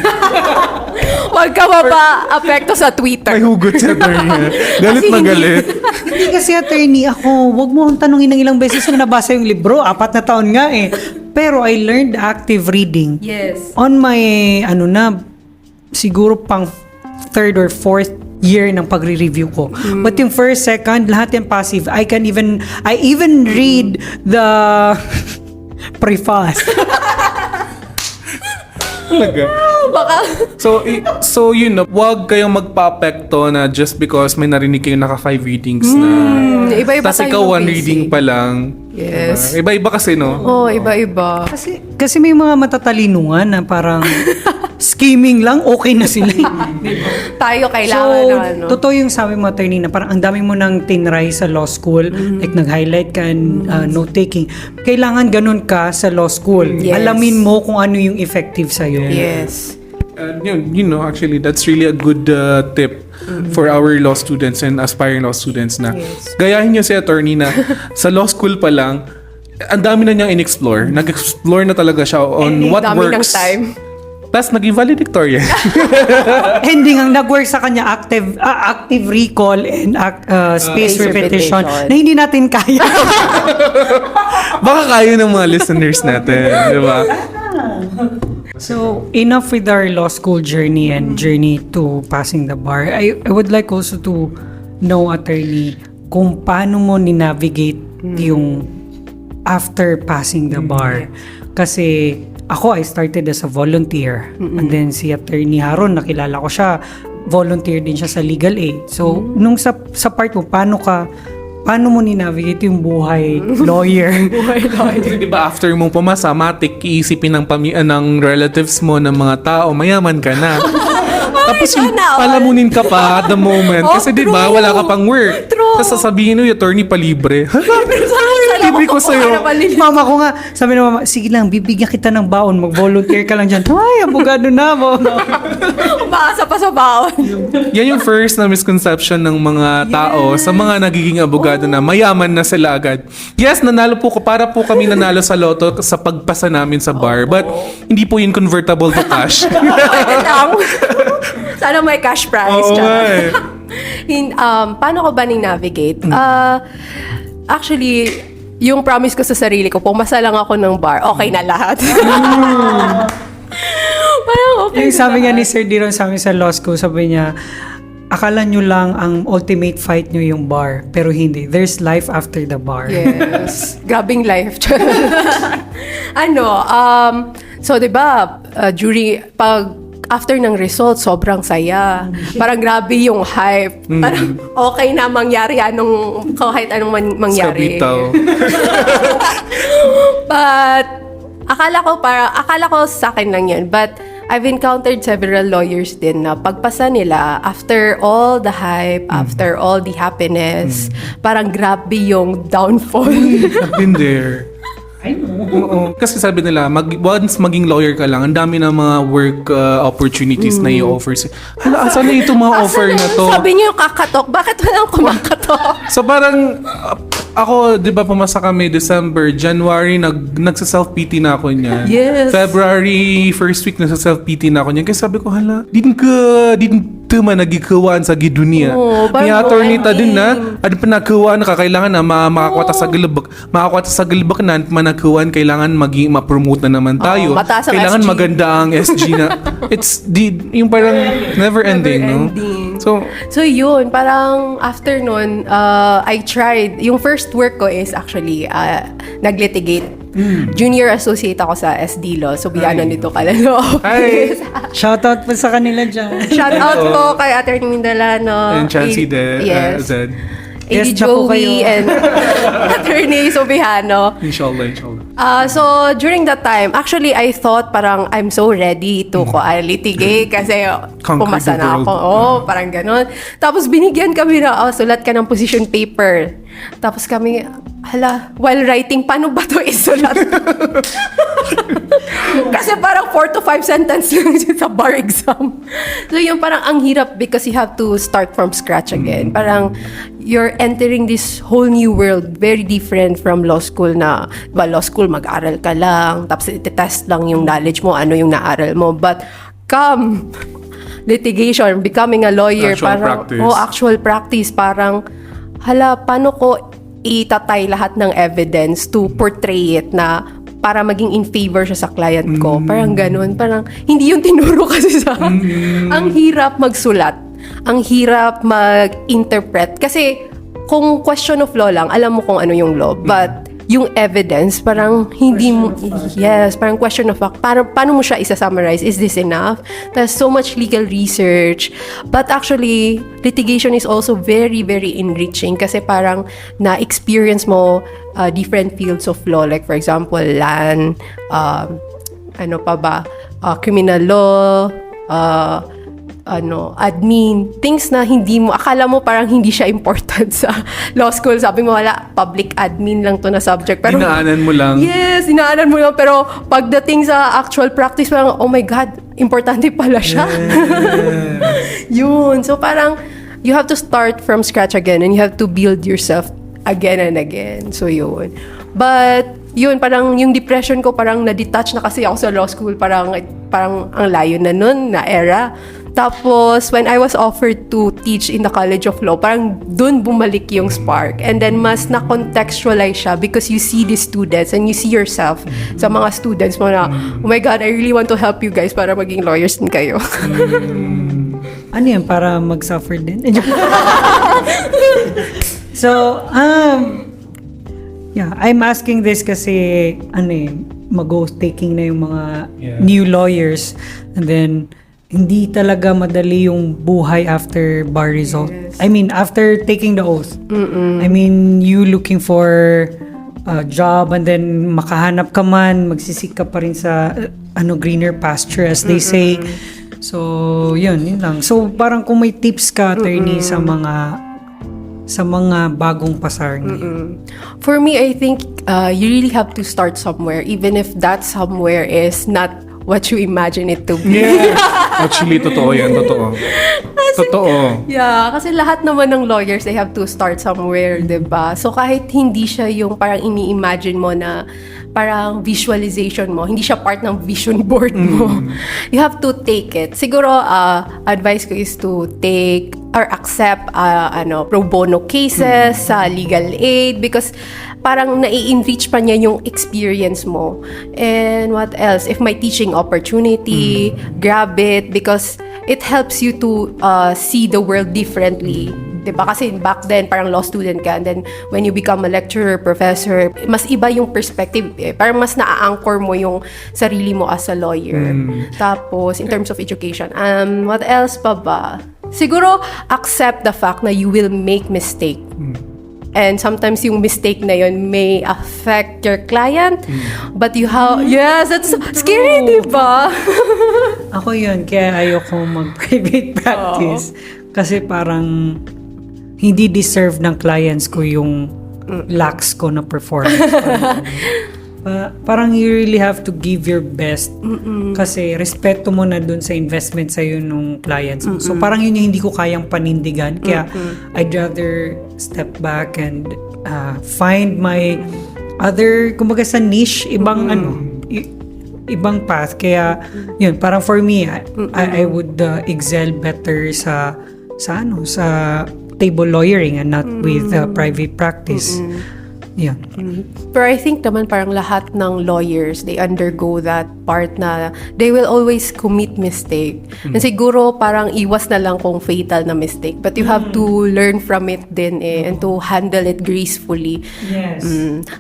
[SPEAKER 1] Huwag ka mapa-apekto sa Twitter.
[SPEAKER 4] May hugot siya, attorney. Galit
[SPEAKER 1] Kasi
[SPEAKER 4] na
[SPEAKER 1] hindi-
[SPEAKER 4] galit.
[SPEAKER 3] Hindi kasi, attorney, wag mo akong tanongin ng ilang beses ko nabasa yung libro. 4 na taon nga eh. Pero I learned active reading.
[SPEAKER 1] Yes.
[SPEAKER 3] On my, siguro pang 3rd or 4th year ng pagre-review ko. But yung first, second, lahat yung passive. I even read the preface.
[SPEAKER 4] Talaga.
[SPEAKER 1] Baka,
[SPEAKER 4] So yun, wag kayong magpa-apekto na just because may narinig kayong naka 5 readings na.
[SPEAKER 1] iba-iba
[SPEAKER 4] Tapos
[SPEAKER 1] tayo
[SPEAKER 4] ikaw 1
[SPEAKER 1] basic.
[SPEAKER 4] reading pa lang.
[SPEAKER 1] Yes.
[SPEAKER 4] Diba? Iba-iba kasi, no?
[SPEAKER 1] iba-iba.
[SPEAKER 3] Kasi may mga matatalinungan na parang scheming lang, okay na sila.
[SPEAKER 1] Tayo
[SPEAKER 3] So,
[SPEAKER 1] kailangan
[SPEAKER 3] totoo yung sabi mo, attorney, na parang ang dami mo nang tinry sa law school, like nag-highlight ka and note-taking. Kailangan ganun ka sa law school.
[SPEAKER 1] Yes.
[SPEAKER 3] Alamin mo kung ano yung effective sa'yo.
[SPEAKER 1] Yes.
[SPEAKER 4] Actually, that's really a good tip for our law students and aspiring law students na gayahin niyo si attorney na sa law school pa lang, ang dami na niyang in-explore. Nag-explore na talaga siya on what
[SPEAKER 1] dami
[SPEAKER 4] works.
[SPEAKER 1] ng time.
[SPEAKER 4] Tapos naging valedictorian.
[SPEAKER 3] Ending ang nag-work sa kanya active recall and space repetition
[SPEAKER 1] repetition.
[SPEAKER 3] na hindi natin kaya.
[SPEAKER 4] Baka kaya ng mga listeners natin, di ba?
[SPEAKER 3] So, enough with our law school journey and journey to passing the bar. I would like also to know, attorney, kung paano mo ninavigate yung after passing the bar. Kasi ako, I started as a volunteer. And then si Attorney Haron, nakilala ko siya, volunteer din siya sa legal aid. So, nung sa part mo, paano mo ninavigate yung buhay lawyer?
[SPEAKER 4] Kasi di ba after mong pumasa, matik iisipin ng relatives mo ng mga tao, mayaman ka na. Tapos yung
[SPEAKER 1] sana all.
[SPEAKER 4] palamunin ka pa at the moment.
[SPEAKER 1] Oh,
[SPEAKER 4] Kasi di ba
[SPEAKER 1] true.
[SPEAKER 4] wala ka pang work.
[SPEAKER 1] True.
[SPEAKER 4] Tapos sasabihin yung attorney palibre.
[SPEAKER 1] Di
[SPEAKER 4] sabi ko sa'yo.
[SPEAKER 3] Mama ko nga, sabi na mama, sige lang, bibigyan kita ng baon, mag-volunteer ka lang dyan. Ay, abogado na mo.
[SPEAKER 1] Umaasa pa sa baon.
[SPEAKER 4] Yan yung first na misconception ng mga tao sa mga nagiging abogado na mayaman na sila agad. Yes, nanalo po ko. Para po kami nanalo sa loto sa pagpasa namin sa bar. But hindi po yun convertible to cash.
[SPEAKER 1] Pwede lang. Sana may cash prize.
[SPEAKER 4] Oo nga eh.
[SPEAKER 1] Paano ko ba ni-navigate? Actually, yung promise ko sa sarili ko, pumasa lang ako ng bar, okay na lahat. Parang okay
[SPEAKER 3] Yung sabi nga ni Sir Diron sa amin sa law school, sabi niya, akala nyo lang ang ultimate fight nyo yung bar, pero hindi. There's life after the bar.
[SPEAKER 1] Yes. Grabing life. So 'di ba, after ng result, sobrang saya. Parang grabe yung hype. Parang okay na mangyari kahit anong mangyari.
[SPEAKER 4] Sa bitaw.
[SPEAKER 1] But akala ko sa akin lang 'yun. But I've encountered several lawyers din na pagpasa nila after all the hype, after all the happiness, parang grabe yung downfall.
[SPEAKER 4] I've been there. Oo. Kasi sabi nila, once maging lawyer ka lang, ang dami na mga work opportunities na i-offer. Hala, asan na itong mga offer na to?
[SPEAKER 1] Sabi niyo yung kakatok, bakit walang kumakatok?
[SPEAKER 4] So parang, ako, di ba pumasa kami December, January, nagsa-self-pity na ako niyan.
[SPEAKER 1] Yes.
[SPEAKER 4] February, first week, nagsa-self-pity na ako niyan. Kaya sabi ko, hala, didn't man nagikawaan sa gidunia. May attorney ta din na, ano pa nakawaan na kakailangan na makakwata sa gilibak. Makakwata sa gilibak na, manakawaan, kailangan ma-promote na naman tayo.
[SPEAKER 1] Mataas ang
[SPEAKER 4] Kailangan
[SPEAKER 1] SG.
[SPEAKER 4] maganda ang SG na. Yung parang never ending, no? So
[SPEAKER 1] yun, parang after nun, I tried. Yung first work ko is actually nag-litigate. Junior associate ako sa SD Law. So, biyano nito kalalo office.
[SPEAKER 3] Shoutout po sa kanila dyan.
[SPEAKER 1] Shout out po kay Atty. Mindalano.
[SPEAKER 4] And Chancey
[SPEAKER 1] Yes.
[SPEAKER 4] Zed.
[SPEAKER 1] Eddie
[SPEAKER 3] Yes na po
[SPEAKER 1] Joey
[SPEAKER 3] kayo.
[SPEAKER 1] and Attorney Subihano.
[SPEAKER 4] Inshallah.
[SPEAKER 1] So, during that time, actually, I thought parang I'm so ready to litigate kasi
[SPEAKER 4] Conquer
[SPEAKER 1] pumasa
[SPEAKER 4] the
[SPEAKER 1] na
[SPEAKER 4] world.
[SPEAKER 1] ako. Parang ganon. Tapos binigyan kami na, sulat ka ng position paper. Tapos kami, while writing, paano ba to isulat? Kasi parang 4 to 5 sentence lang sa bar exam. So yung parang ang hirap because you have to start from scratch again. Parang you're entering this whole new world, very different from law school na, law school mag-aral ka lang, tapos iti-test lang yung knowledge mo, ano yung naaral mo. But litigation, becoming a lawyer, actual practice, parang, paano ko itatay lahat ng evidence to portray it na para maging in favor siya sa client ko. Parang ganun. Parang hindi yung tinuro kasi sa ang hirap magsulat. Ang hirap mag-interpret. Kasi kung question of law lang, alam mo kung ano yung law. But yung evidence, parang hindi mo, parang question of fact. Paano mo siya isa-summarize? Is this enough? There's so much legal research. But actually, litigation is also very, very enriching kasi parang na-experience mo different fields of law. Like for example, land, criminal law, admin, things na akala mo parang hindi siya important sa law school. Sabi mo, public admin lang to na subject. Pero,
[SPEAKER 4] dinaanan mo lang.
[SPEAKER 1] Yes, dinaanan mo lang. Pero pagdating sa actual practice, parang, oh my God, importante pala siya. Yes. Yun. So parang, you have to start from scratch again and you have to build yourself again and again. So yun. But, yun, parang yung depression ko, parang na-detach na kasi ako sa law school. Parang ang layo na nun, na era. Tapos, when I was offered to teach in the College of Law, parang dun bumalik yung spark. And then, mas na-contextualize siya because you see the students and you see yourself sa mga students mo na, oh my God, I really want to help you guys para maging lawyers din kayo.
[SPEAKER 3] Ano yan? Para mag-suffer din? So, I'm asking this kasi, mag-taking na yung mga new lawyers. And then, hindi talaga madali yung buhay after bar result. Yes. I mean, after taking the oath. I mean, you looking for a job and then makahanap ka man, magsisik ka pa rin sa greener pasture as they say. So, yun lang. So, parang kung may tips ka, attorney, sa mga sa mga bagong pasar ngayon?
[SPEAKER 1] For me, I think you really have to start somewhere, even if that somewhere is not what you imagine it to be.
[SPEAKER 4] Yes. Actually, totoo yan. Totoo.
[SPEAKER 1] Yeah, kasi lahat naman ng lawyers, they have to start somewhere, 'di ba? So kahit hindi siya yung parang ini-imagine mo na parang visualization mo, hindi siya part ng vision board mo. You have to take it. Siguro advice ko is to take or accept pro bono cases sa legal aid because parang nai-enrich pa niya yung experience mo. And what else? If may teaching opportunity, grab it because it helps you to see the world differently. Diba? Kasi back then, parang law student ka. And then, when you become a lecturer, professor, mas iba yung perspective. Parang mas na-anchor mo yung sarili mo as a lawyer. Tapos, in terms of education, what else pa ba? Siguro, accept the fact na you will make mistake. And sometimes yung mistake na yun may affect your client. But you have... Yes, that's scary, diba?
[SPEAKER 3] Ako yun, kaya ayoko mag-private practice. Kasi parang hindi deserve ng clients ko yung lax ko na performance. Parang you really have to give your best kasi respeto mo na dun sa investment sa'yo nung clients mo. So parang yun yung hindi ko kayang panindigan. Kaya I'd rather step back and find my other, kumbaga sa niche, ibang ibang path. Kaya yun, parang for me, I would excel better sa table lawyering and not with private practice. Yun.
[SPEAKER 1] Pero I think naman parang lahat ng lawyers, they undergo that part na they will always commit mistake. And siguro parang iwas na lang kung fatal na mistake. But you have to learn from it din and to handle it gracefully.
[SPEAKER 3] Yes.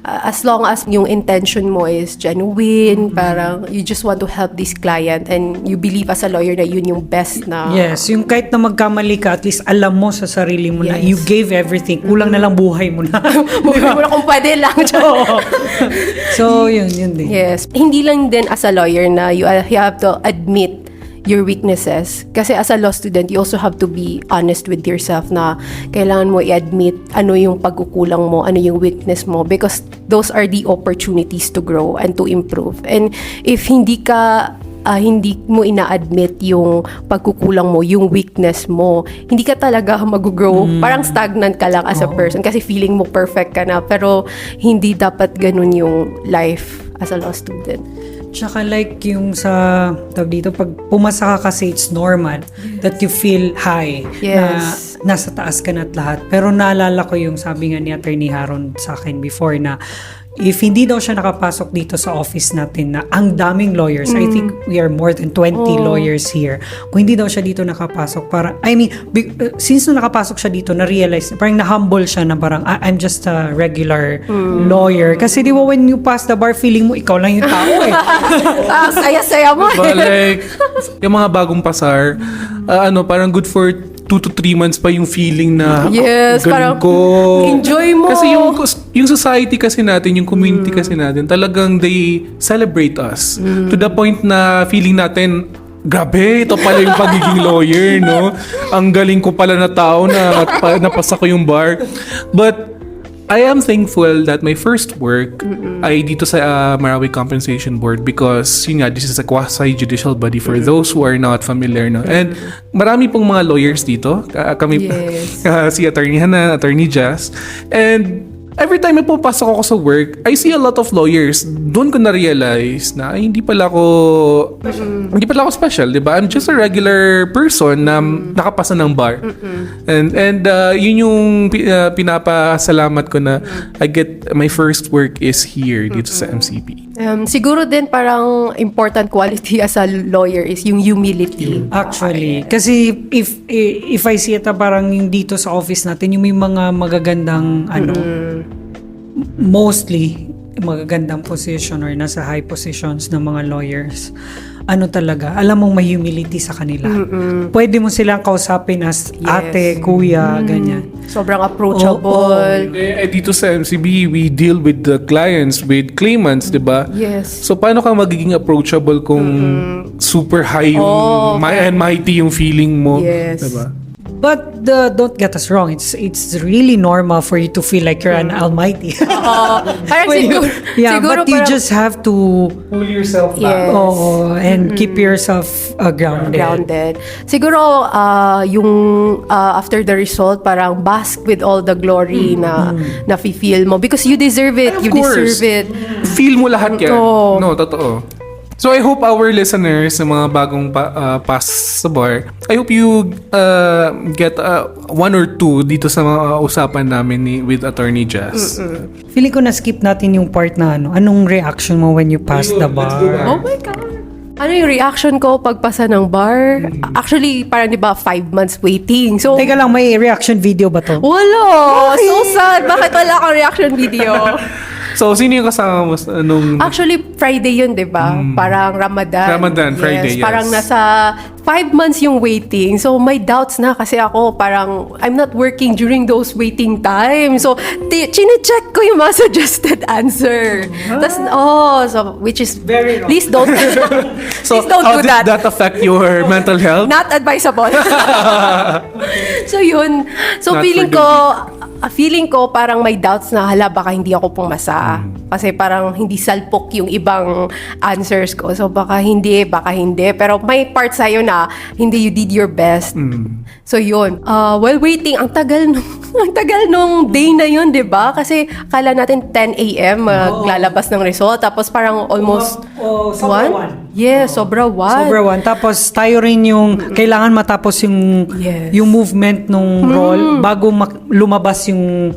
[SPEAKER 1] As long as yung intention mo is genuine, parang you just want to help this client and you believe as a lawyer na yun yung best na...
[SPEAKER 3] Yes, yung kahit na magkamali ka, at least alam mo sa sarili mo na
[SPEAKER 1] Yes.
[SPEAKER 3] you gave everything. Kulang na lang buhay mo na.
[SPEAKER 1] Buhay mo na kung pwede lang.
[SPEAKER 3] So, yun din.
[SPEAKER 1] Yes. Hindi lang din as a lawyer na you have to admit your weaknesses. Kasi as a law student, you also have to be honest with yourself na kailangan mo i-admit ano yung pagkukulang mo, ano yung weakness mo because those are the opportunities to grow and to improve. And if hindi mo ina-admit yung pagkukulang mo, yung weakness mo, hindi ka talaga mag-grow. Parang stagnant ka lang as a person kasi feeling mo perfect ka na. Pero hindi dapat ganun yung life as a law student.
[SPEAKER 3] Tsaka like yung sa, tawag dito, pag pumasa ka kasi it's normal that you feel high.
[SPEAKER 1] Yes.
[SPEAKER 3] Na nasa taas ka na at lahat. Pero naalala ko yung sabi nga ni Atty. Haron sa akin before na if hindi daw siya nakapasok dito sa office natin na ang daming lawyers, I think we are more than 20 lawyers here. Kung hindi daw siya dito nakapasok, since nung nakapasok siya dito, na-realize, parang na-humble siya na parang, I'm just a regular lawyer. Kasi di ba when you pass the bar, feeling mo, ikaw lang yung tao eh.
[SPEAKER 1] Saya-saya mo
[SPEAKER 4] Diba, like, yung mga bagong pasar, parang good for 2 to 3 months pa yung feeling na
[SPEAKER 1] Yes,
[SPEAKER 4] galing
[SPEAKER 1] parang
[SPEAKER 4] ko.
[SPEAKER 1] enjoy mo.
[SPEAKER 4] Kasi yung society kasi natin, yung community kasi natin, talagang they celebrate us. To the point na feeling natin, grabe, ito pala yung pagiging lawyer, no? Ang galing ko pala na tao na napasa ko yung bar. But I am thankful that my first work ay dito sa Marawi Compensation Board because yun nga, this is a quasi-judicial body for those who are not familiar. No? And marami pong mga lawyers dito. Kami,
[SPEAKER 1] Yes.
[SPEAKER 4] si Atty. Hannah, Atty. Jazz. And every time na pupasok ako sa work, I see a lot of lawyers. Doon ko na-realize na ay, hindi pala ako special, di ba? I'm just a regular person na nakapasa ng bar. And yun yung pinapasalamat ko na I get my first work is here dito sa MCP.
[SPEAKER 1] Siguro din parang important quality as a lawyer is yung humility.
[SPEAKER 3] Actually, kasi if I see it parang yung dito sa office natin, yung may mga magagandang mostly magagandang position or nasa high positions ng mga lawyers, talaga, alam mong may humility sa kanila. Pwede mo silang kausapin as ate, kuya, ganyan.
[SPEAKER 1] Sobrang approachable.
[SPEAKER 4] Dito sa MCB, we deal with the clients, with claimants, di ba?
[SPEAKER 1] Yes.
[SPEAKER 4] So, paano ka magiging approachable kung super high yung and mighty yung feeling mo?
[SPEAKER 1] Yes.
[SPEAKER 4] Diba?
[SPEAKER 3] But don't get us wrong, it's really normal for you to feel like you're an almighty.
[SPEAKER 1] Parang
[SPEAKER 3] When
[SPEAKER 1] siguro,
[SPEAKER 3] yeah,
[SPEAKER 1] siguro
[SPEAKER 3] but you
[SPEAKER 1] parang-
[SPEAKER 3] just have to
[SPEAKER 4] Pull yourself
[SPEAKER 1] Yes.
[SPEAKER 3] and keep yourself grounded.
[SPEAKER 1] Siguro, yung after the result, parang bask with all the glory na feel mo. Because you deserve it.
[SPEAKER 4] Of
[SPEAKER 1] You
[SPEAKER 4] course.
[SPEAKER 1] deserve it.
[SPEAKER 4] Feel mo lahat yan.
[SPEAKER 1] Oo.
[SPEAKER 4] No, totoo. So I hope our listeners, sa mga bagong pass sa bar, I hope you get one or two dito sa mga usapan namin with Attorney Jazz.
[SPEAKER 3] Feeling ko na-skip natin yung part na anong reaction mo when you pass the bar?
[SPEAKER 1] Oh my God. Ano yung reaction ko pagpasa ng bar? Actually, parang di ba 5 months waiting. So,
[SPEAKER 3] Teka lang, may reaction video ba to?
[SPEAKER 1] wala. So sad. Bakit wala kang reaction video?
[SPEAKER 4] So, sino yung kasama mo nung...
[SPEAKER 1] Actually, Friday yun, di ba? Parang Ramadan.
[SPEAKER 4] Ramadan, Friday, yes.
[SPEAKER 1] Parang nasa 5 months yung waiting. So, may doubts na kasi ako parang I'm not working during those waiting time. So, chine-check ko yung mga suggested answer. Tas, so, which is...
[SPEAKER 3] Very wrong.
[SPEAKER 1] Please don't...
[SPEAKER 4] So,
[SPEAKER 1] please don't
[SPEAKER 4] how
[SPEAKER 1] do
[SPEAKER 4] did
[SPEAKER 1] that.
[SPEAKER 4] that affect your mental health?
[SPEAKER 1] Not advisable. So yun. So
[SPEAKER 4] Not
[SPEAKER 1] feeling ko parang may doubts na hala baka hindi ako pumasa. Kasi parang hindi salpok yung ibang answers ko. So baka hindi. Pero may part sa'yo na hindi you did your best. So yun. While waiting, ang tagal nung day na yun, di ba? Kasi akala natin 10 a.m. Maglalabas ng result. Tapos parang almost
[SPEAKER 3] sobra
[SPEAKER 1] 1? Yes, sobra 1.
[SPEAKER 3] Sobra 1. Tapos tayo rin yung kailangan matapos yung
[SPEAKER 1] Yes.
[SPEAKER 3] yung movement nung roll bago lumabas yung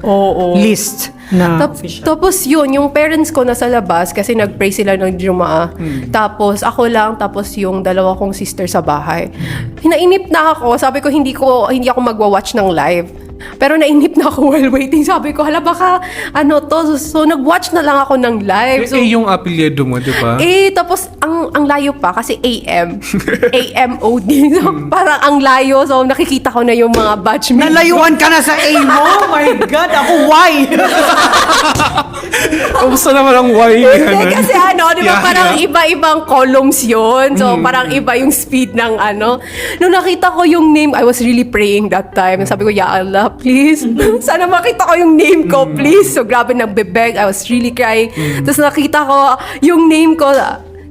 [SPEAKER 3] list na official.
[SPEAKER 1] Tapos yun, yung parents ko nasa labas kasi nag-pray sila ng Jumaa. Tapos ako lang, tapos yung dalawa kong sister sa bahay. Hinainip na ako. Sabi ko hindi ako magwa-watch ng live. Pero nainip na ako while waiting. Sabi ko, hala baka ano to. So nag-watch na lang ako ng live. So,
[SPEAKER 4] yung apelyido mo, di ba?
[SPEAKER 1] tapos ang layo pa kasi AM. AMOD. So parang ang layo. So nakikita ko na yung mga batchmates.
[SPEAKER 3] Nalayuan ka na sa A mo? Oh my God, ako why?
[SPEAKER 4] Kamusta naman ang why?
[SPEAKER 1] Hindi, kasi di ba
[SPEAKER 4] Yeah,
[SPEAKER 1] parang
[SPEAKER 4] yeah.
[SPEAKER 1] iba-ibang columns yun. So, parang iba yung speed ng Nung nakita ko yung name, I was really praying that time. Sabi ko, Ya Allah, please. Sana makita ko yung name ko, please. So, grabe, nagbebeg. I was really crying. Tapos nakita ko yung name ko.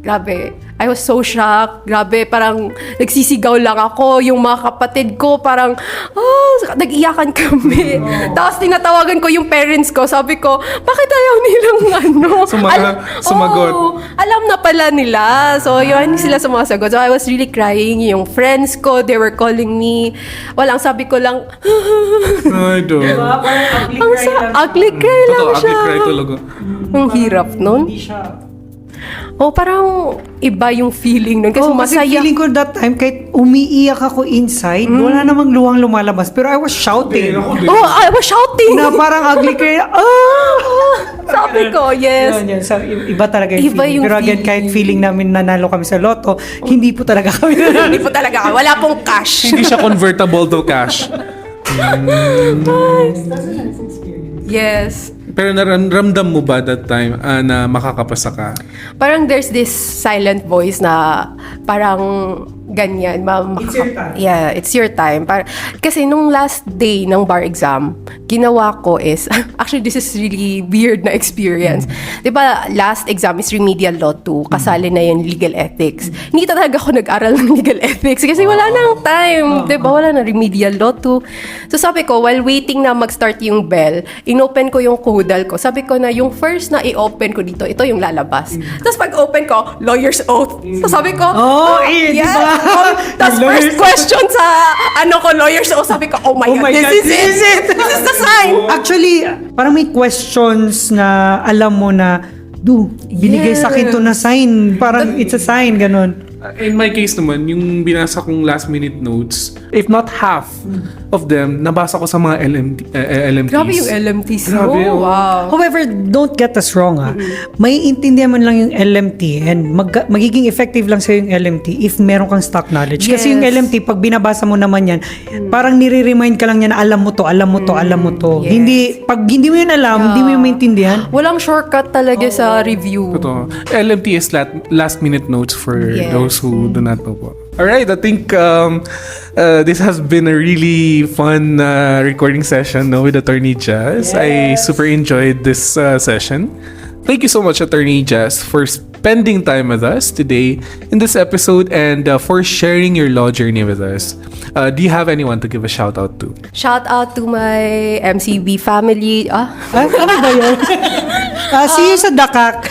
[SPEAKER 1] Grabe. I was so shocked. Grabe, parang nagsisigaw lang ako. Yung mga kapatid ko, parang, nag-iyakan kami. Tapos tinatawagan ko yung parents ko. Sabi ko, bakit ayaw nilang
[SPEAKER 4] Sumagot.
[SPEAKER 1] Alam na pala nila. So, yun, hindi sila sumasagot. So, I was really crying. Yung friends ko, they were calling me. Walang sabi ko lang,
[SPEAKER 4] I don't.
[SPEAKER 1] ugly cry lang
[SPEAKER 4] Totoo,
[SPEAKER 1] siya.
[SPEAKER 4] ugly cry talaga.
[SPEAKER 1] Ang hirap nun. Parang iba yung feeling nun. Kasi
[SPEAKER 3] Kasi
[SPEAKER 1] masaya.
[SPEAKER 3] feeling ko that time, kahit umiiyak ako inside, wala namang luwang lumalabas. Pero I was shouting.
[SPEAKER 1] I was shouting.
[SPEAKER 3] Na parang ugly cry.
[SPEAKER 1] Sabi ko, yes.
[SPEAKER 3] Yun. So, iba talaga yung
[SPEAKER 1] Iba
[SPEAKER 3] feeling.
[SPEAKER 1] yung
[SPEAKER 3] Pero again,
[SPEAKER 1] feeling.
[SPEAKER 3] kahit feeling namin nanalo kami sa loto, hindi po talaga kami nanalo.
[SPEAKER 1] Hindi po talaga. Wala pong cash.
[SPEAKER 4] Hindi siya convertible to cash.
[SPEAKER 1] Yes.
[SPEAKER 4] Pero ramdam mo ba that time na makakapasa ka?
[SPEAKER 1] Parang there's this silent voice na parang ganyan.
[SPEAKER 3] It's your time.
[SPEAKER 1] Yeah, it's your time. Kasi nung last day ng bar exam, ginawa ko is, actually this is really weird na experience. Diba last exam is remedial law 2, kasali na yung legal ethics. Hindi talaga ako nag-aral ng legal ethics kasi wala nang time. Diba wala na remedial law 2. So sabi ko, while waiting na mag-start yung bell, inopen ko yung kuhudal ko. Sabi ko na yung first na i-open ko dito, ito yung lalabas. Tapos pag-open ko, lawyer's oath. So sabi ko,
[SPEAKER 3] diba?
[SPEAKER 1] Tapos first question sa lawyer's oath, sabi ko, oh my God, this is it. This is the sign.
[SPEAKER 3] Actually, parang may questions na alam mo na, binigay sa akin to na sign. Parang it's a sign, ganun.
[SPEAKER 4] In my case naman, yung binasa kong last minute notes, if not half of them, nabasa ko sa mga LMTs.
[SPEAKER 1] Grabe yung LMTs.
[SPEAKER 4] Grabe,
[SPEAKER 1] Oh, wow.
[SPEAKER 3] However, don't get us wrong may intindihan man lang yung LMT and magiging effective lang sa yung LMT if meron kang stock knowledge. Kasi
[SPEAKER 1] Yes.
[SPEAKER 3] yung LMT, pag binabasa mo naman yan, parang nire-remind ka lang niya na alam mo to.
[SPEAKER 1] Yes.
[SPEAKER 3] Pag hindi mo yun alam, hindi mo yun maintindihan.
[SPEAKER 1] Walang shortcut talaga sa review.
[SPEAKER 4] Totoo. LMT is last minute notes for
[SPEAKER 1] Yes.
[SPEAKER 4] those who do not know po. All right, I think this has been a really fun recording session with Attorney Jazz. I super enjoyed this session. Thank you so much, Attorney Jazz, for spending time with us today in this episode and for sharing your law journey with us. Do you have anyone to give a shout out to?
[SPEAKER 1] Shout out to my MCB family.
[SPEAKER 3] Ano ba yun? See you sa Dakak.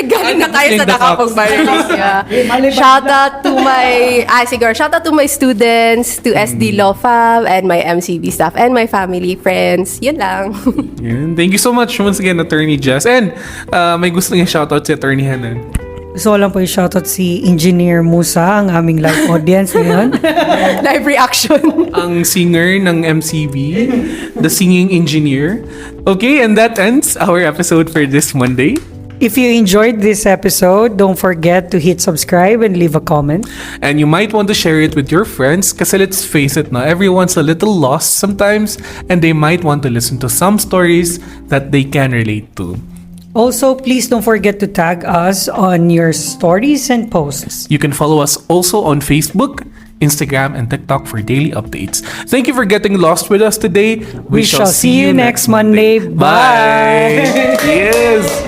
[SPEAKER 1] Galing na tayo sa Dakapog Barriers. Yeah. Shout out to my students, to SD Law Fam, and my MCB staff, and my family, friends. Yun lang.
[SPEAKER 4] Yun. Thank you so much once again, Attorney Jazz. And may gusto niya shoutout si Attorney Hanan.
[SPEAKER 3] So, lang po yung shoutout si Engineer Musa, ang aming live audience ngayon.
[SPEAKER 1] Live reaction.
[SPEAKER 4] Ang singer ng MCB, the singing engineer. Okay, and that ends our episode for this Monday.
[SPEAKER 3] If you enjoyed this episode, don't forget to hit subscribe and leave a comment.
[SPEAKER 4] And you might want to share it with your friends kasi let's face it, everyone's a little lost sometimes and they might want to listen to some stories that they can relate to.
[SPEAKER 3] Also, please don't forget to tag us on your stories and posts.
[SPEAKER 4] You can follow us also on Facebook, Instagram, and TikTok for daily updates. Thank you for getting lost with us today.
[SPEAKER 3] We shall see you next Monday.
[SPEAKER 4] Bye! Yes!